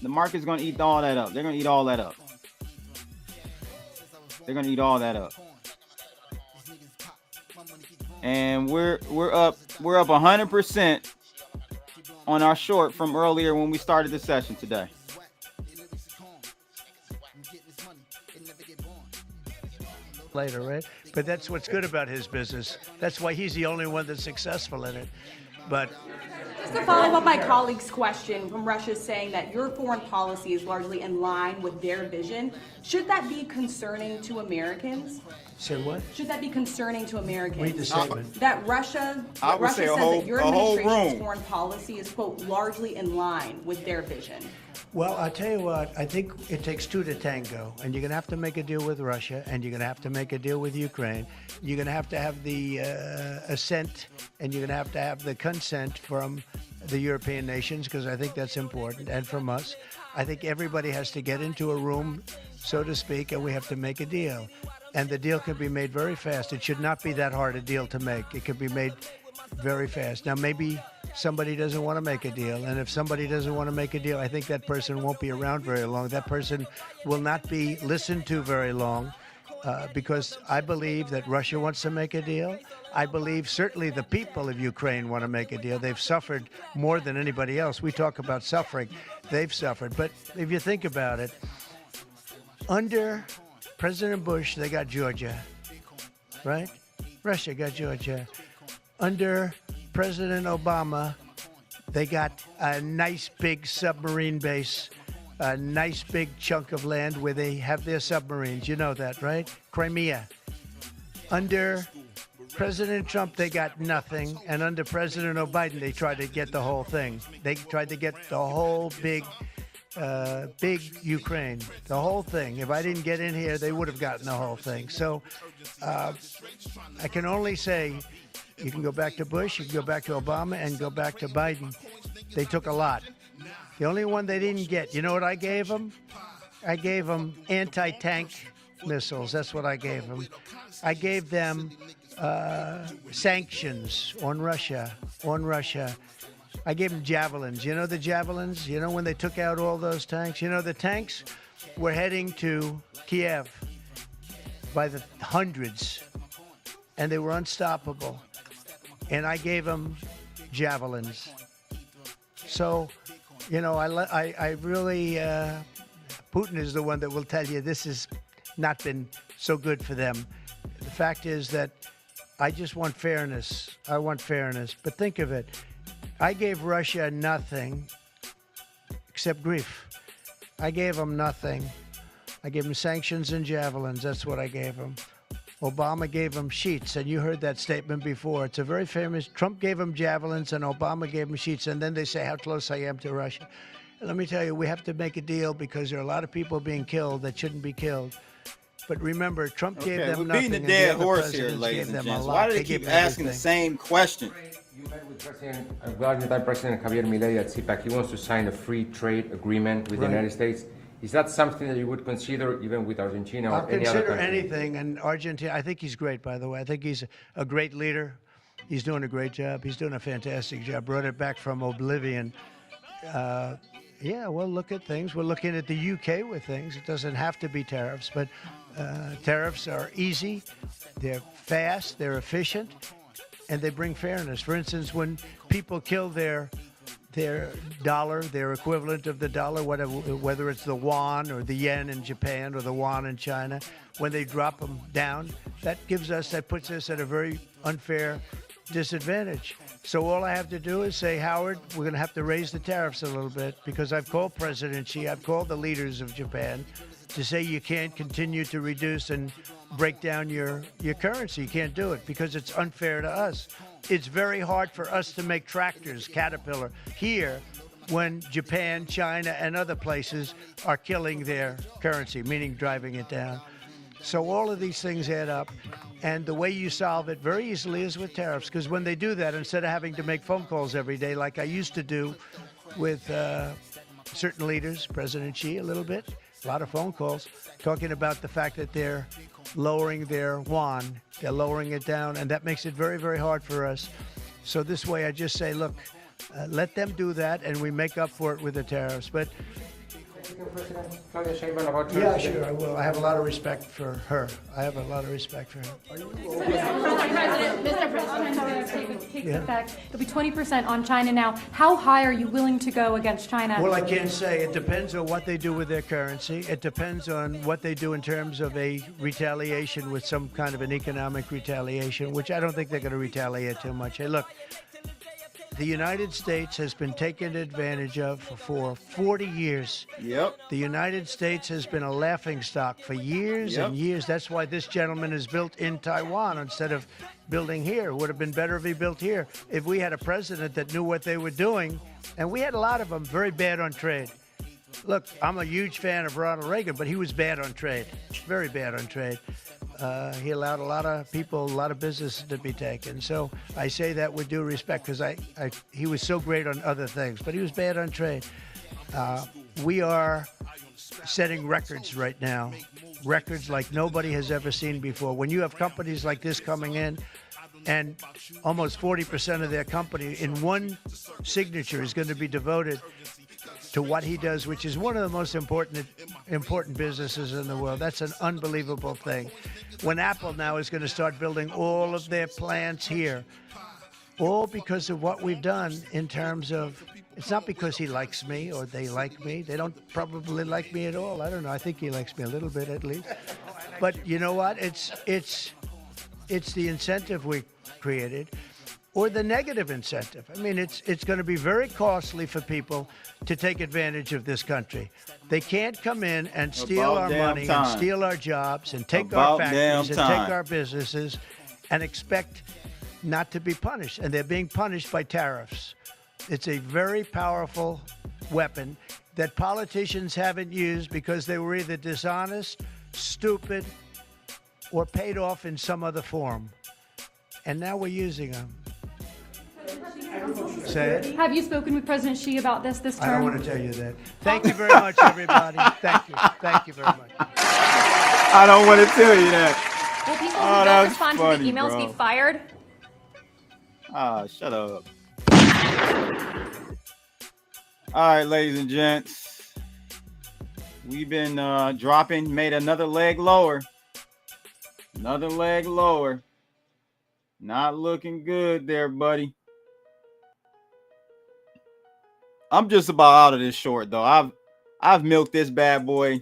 Speaker 3: The market's going to eat all that up. They're going to eat all that up. They're going to eat all that up. And we're up 100% on our short from earlier when we started the session today.
Speaker 7: later, right? But that's what's good about his business. That's why he's the only one that's successful in it. But
Speaker 9: just to follow up my colleague's question, from Russia saying that your foreign policy is largely in line with their vision, should that be concerning to Americans?
Speaker 7: Say what?
Speaker 9: Should that be concerning to Americans?
Speaker 7: Read the statement.
Speaker 9: That Russia says that your administration's foreign policy is, quote, largely in line with their vision.
Speaker 7: Well, I'll tell you what, I think it takes two to tango, and you're going to have to make a deal with Russia, and you're going to have to make a deal with Ukraine. You're going to have the assent, and you're going to have the consent from the European nations, because I think that's important, and from us. I think everybody has to get into a room, so to speak, and we have to make a deal. And the deal can be made very fast. It should not be that hard a deal to make. It could be made very fast. Now, maybe somebody doesn't want to make a deal. And if somebody doesn't want to make a deal, I think that person won't be around very long. That person will not be listened to very long because I believe that Russia wants to make a deal. I believe certainly the people of Ukraine want to make a deal. They've suffered more than anybody else. We talk about suffering. They've suffered. But if you think about it, under President Bush, they got Georgia, right? Russia got Georgia. Under President Obama, they got a nice big submarine base, a nice big chunk of land where they have their submarines. You know that, right? Crimea. Under President Trump, they got nothing. And under President Biden, they tried to get the whole thing. They tried to get the whole big Ukraine, the whole thing. If I didn't get in here, they would have gotten the whole thing. So I can only say, you can go back to Bush, you can go back to Obama, and go back to Biden. They took a lot. The only one they didn't get, you know what I gave them? I gave them anti-tank missiles. That's what I gave them. I gave them sanctions on Russia. I gave them javelins. You know the javelins? You know when they took out all those tanks? You know the tanks were heading to Kiev by the hundreds, and they were unstoppable. And I gave them javelins. So, you know, I really, Putin is the one that will tell you this has not been so good for them. The fact is that I just want fairness. I want fairness. But think of it. I gave Russia nothing except grief. I gave them nothing. I gave them sanctions and javelins. That's what I gave them. Obama gave them sheets, and you heard that statement before. It's a very famous. Trump gave them javelins, and Obama gave them sheets, and then they say how close I am to Russia. And let me tell you, we have to make a deal because there are a lot of people being killed that shouldn't be killed. But remember, Trump gave them nothing.
Speaker 3: We're beating the dead horse here, ladies and gents. Why do they keep asking the same question?
Speaker 10: You met with President Javier Milei at CPAC. He wants to sign a free trade agreement with the United States. Is that something that you would consider even with Argentina or any other country?
Speaker 7: I'll consider anything. And Argentina, I think he's great, by the way. I think he's a great leader. He's doing a great job. He's doing a fantastic job. Brought it back from oblivion. Yeah, we'll look at things. We're looking at the UK with things. It doesn't have to be tariffs, but tariffs are easy, they're fast, they're efficient, and they bring fairness. For instance, when people kill their dollar, their equivalent of the dollar, whether it's the yuan or the yen in Japan or the yuan in China, when they drop them down, that puts us at a very unfair disadvantage. So all I have to do is say, Howard, we're going to have to raise the tariffs a little bit, because I've called President Xi, I've called the leaders of Japan to say you can't continue to reduce and break down your currency. You can't do it because it's unfair to us. It's very hard for us to make tractors, Caterpillar, here when Japan, China, and other places are killing their currency, meaning driving it down. So all of these things add up. And the way you solve it very easily is with tariffs, because when they do that, instead of having to make phone calls every day like I used to do with certain leaders, President Xi a little bit, a lot of phone calls, talking about the fact that they're lowering their yuan, they're lowering it down, and that makes it very, very hard for us. So this way I just say, look, let them do that, and we make up for it with the tariffs. But yeah, sure, I will. I have a lot of respect for her.
Speaker 12: Mr. President, take it back. It'll be 20% on China now. How high are you willing to go against China?
Speaker 7: Well, I can't say. It depends on what they do with their currency. It depends on what they do in terms of a retaliation, with some kind of an economic retaliation, which I don't think they're going to retaliate too much. Hey, look, the United States has been taken advantage of for 40 years.
Speaker 3: Yep.
Speaker 7: The United States has been a laughingstock for years and years. That's why this gentleman is built in Taiwan instead of building here. It would have been better if he built here. If we had a president that knew what they were doing, and we had a lot of them very bad on trade. Look, I'm a huge fan of Ronald Reagan, but he was bad on trade, very bad on trade. He allowed a lot of people, a lot of businesses to be taken. So I say that with due respect, because he was so great on other things, but he was bad on trade. We are setting records right now, records like nobody has ever seen before. When you have companies like this coming in, and almost 40% of their company in one signature is going to be devoted to what he does, which is one of the most important businesses in the world. That's an unbelievable thing. When Apple now is going to start building all of their plants here, all because of what we've done in terms of, it's not because he likes me or they like me. They don't probably like me at all. I don't know. I think he likes me a little bit at least. But you know what? It's the incentive we created, or the negative incentive. I mean, it's going to be very costly for people to take advantage of this country. They can't come in and steal our money and steal our jobs and take our factories and take our businesses and expect not to be punished. And they're being punished by tariffs. It's a very powerful weapon that politicians haven't used because they were either dishonest, stupid, or paid off in some other form. And now we're using them. Say it.
Speaker 12: Have you spoken with President Xi about this term?
Speaker 7: I don't want to tell you that. Thank you very much, everybody. Thank you. Thank you very much.
Speaker 3: I don't want to tell you that.
Speaker 13: Will people who don't respond to the emails be fired?
Speaker 3: Ah, shut up. All right, ladies and gents. We've been made another leg lower. Another leg lower. Not looking good there, buddy. I'm just about out of this short, though. I've milked this bad boy.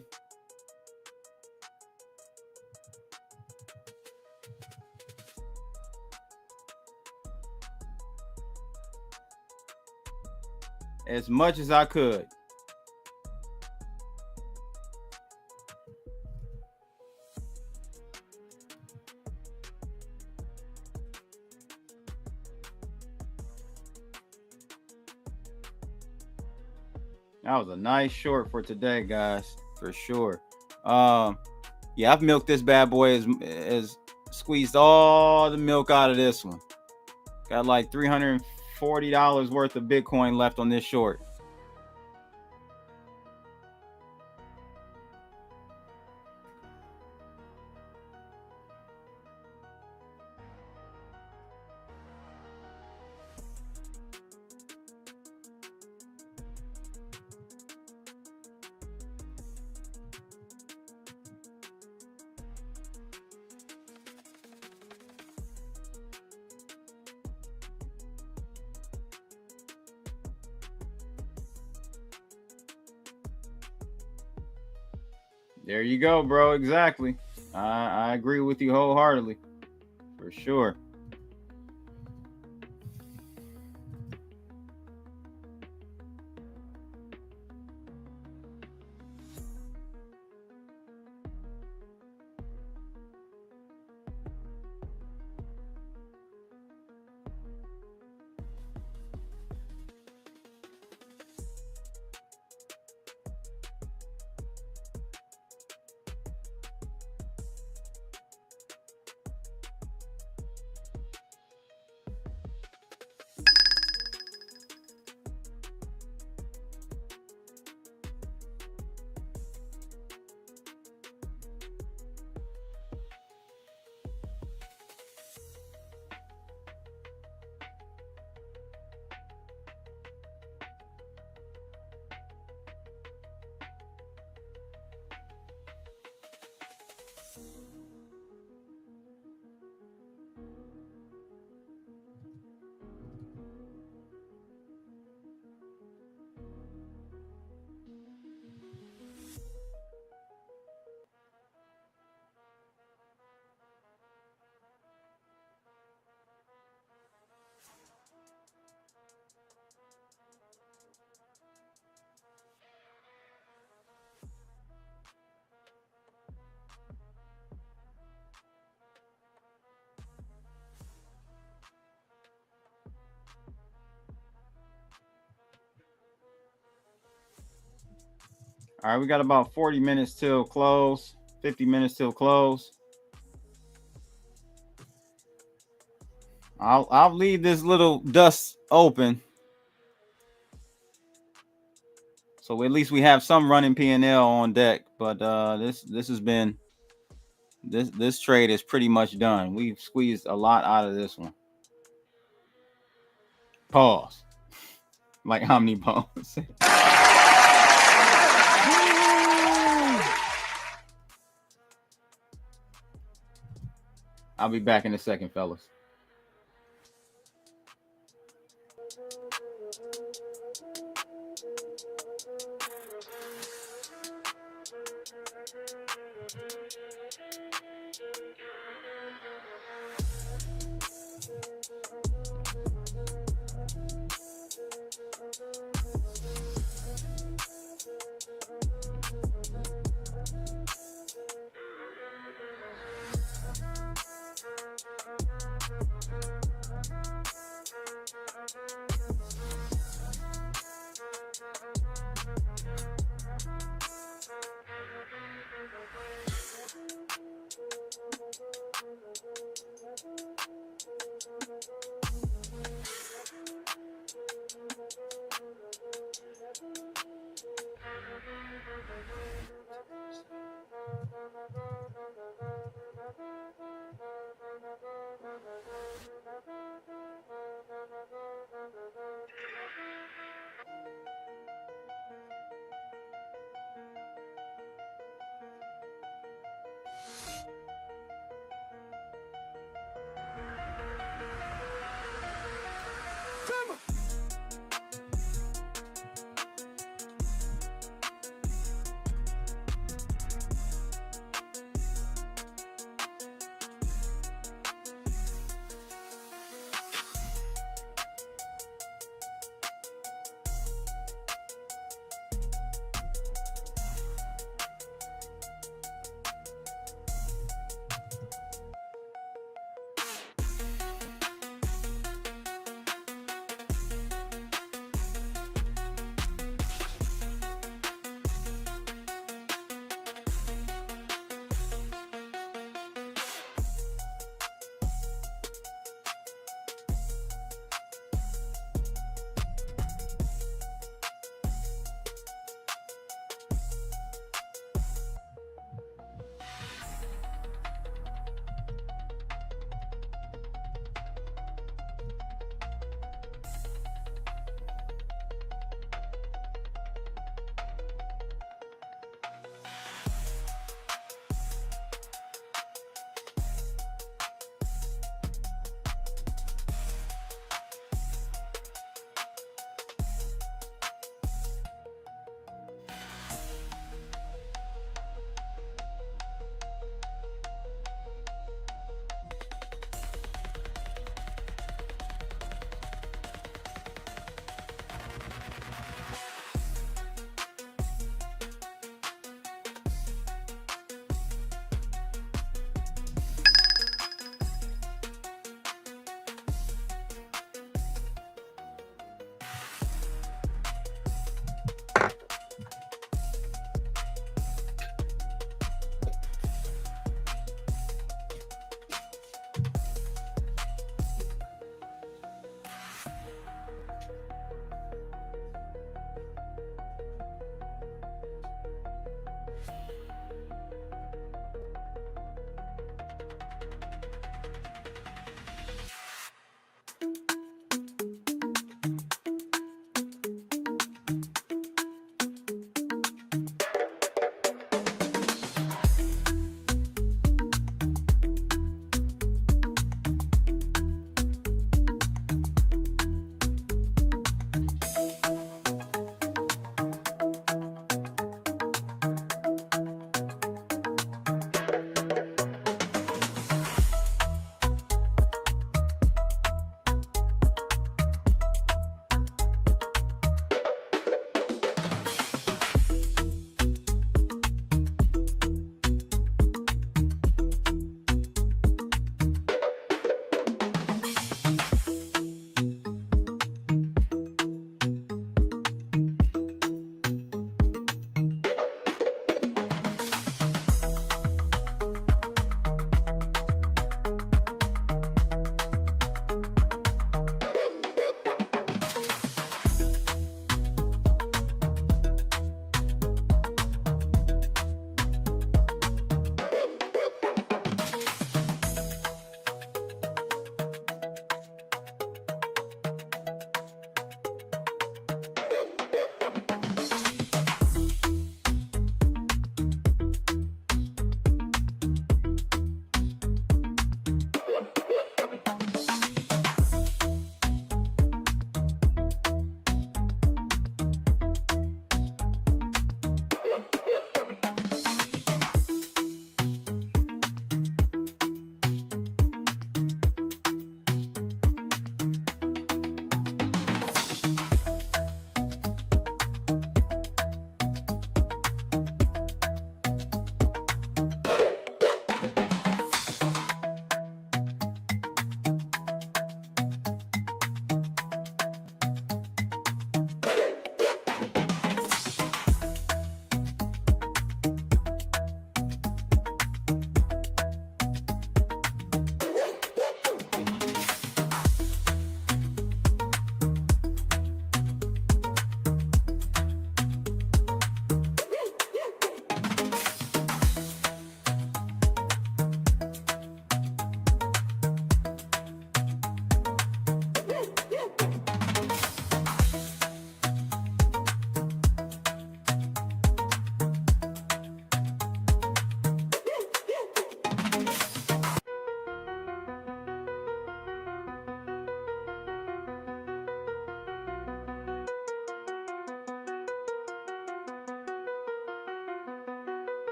Speaker 3: As much as I could. That was a nice short for today, guys, for sure. Yeah, I've milked this bad boy, as squeezed all the milk out of this one. Got like $340 worth of Bitcoin left on this short. There you go, bro. Exactly. I agree with you wholeheartedly, for sure. All right, we got about 40 minutes till close, 50 minutes till close. I'll leave this little dust open, so at least we have some running P&L on deck. But this has been this trade is pretty much done. We've squeezed a lot out of this one. Pause. Like how many bones? I'll be back in a second, fellas.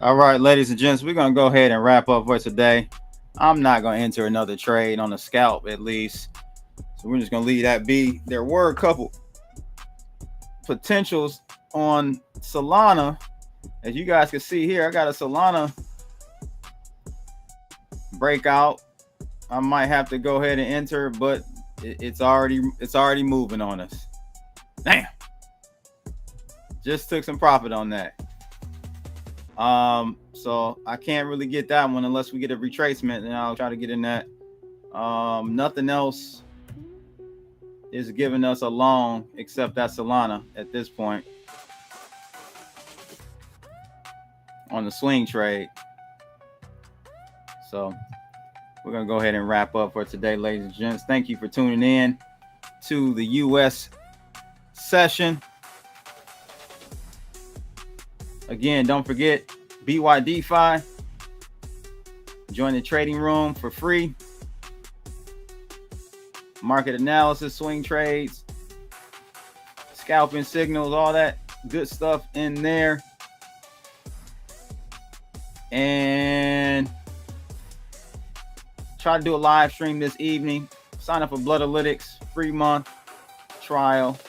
Speaker 3: All right, ladies and gents, we're going to go ahead and wrap up for today. I'm not going to enter another trade on the scalp, at least. So we're just going to leave that be. There were a couple potentials on Solana. As you guys can see here, I got a Solana breakout. I might have to go ahead and enter, but it's already moving on us. Damn. Just took some profit on that. So I can't really get that one unless we get a retracement, and I'll try to get in that. Nothing else is giving us a long except that Solana at this point on the swing trade. So we're gonna go ahead and wrap up for today, ladies and gents. Thank you for tuning in to the US session. Again, don't forget BYDFi. Join the trading room for free. Market analysis, swing trades, scalping signals, all that good stuff in there. And try to do a live stream this evening. Sign up for Bloodalytics, free month trial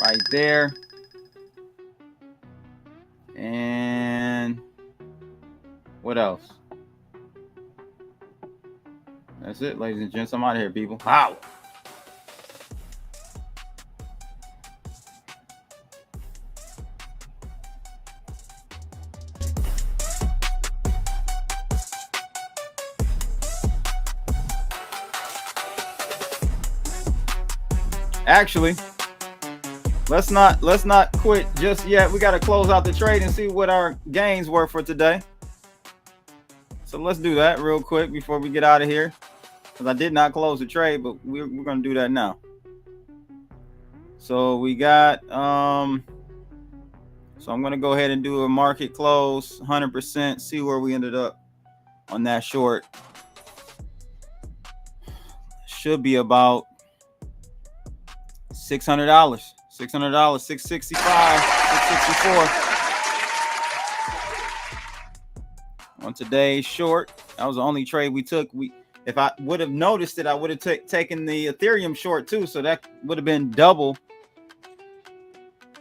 Speaker 3: right there. And what else? That's it, ladies and gents. I'm out of here, people. Wow. Actually, let's not quit just yet. We got to close out the trade and see what our gains were for today. So let's do that real quick before we get out of here, because I did not close the trade, but we're going to do that now. So we got so I'm going to go ahead and do a market close 100%, see where we ended up on that short. Should be about $600, $665, 664 on today's short. That was the only trade we took. If I would have noticed it, I would have taken the Ethereum short too, so that would have been double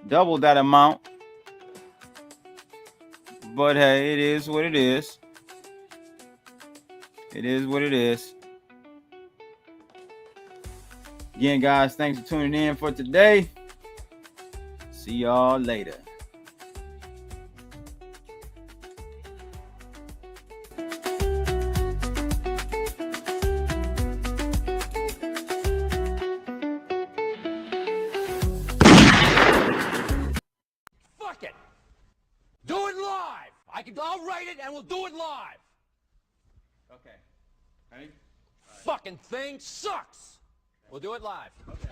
Speaker 3: that amount. But hey, it is what it is. It is what it is. Again, guys, thanks for tuning in for today. See y'all later.
Speaker 2: Fuck it. Do it live. I'll write it and we'll do it live.
Speaker 3: Okay. Ready?
Speaker 2: Fucking thing sucks. We'll do it live. Okay.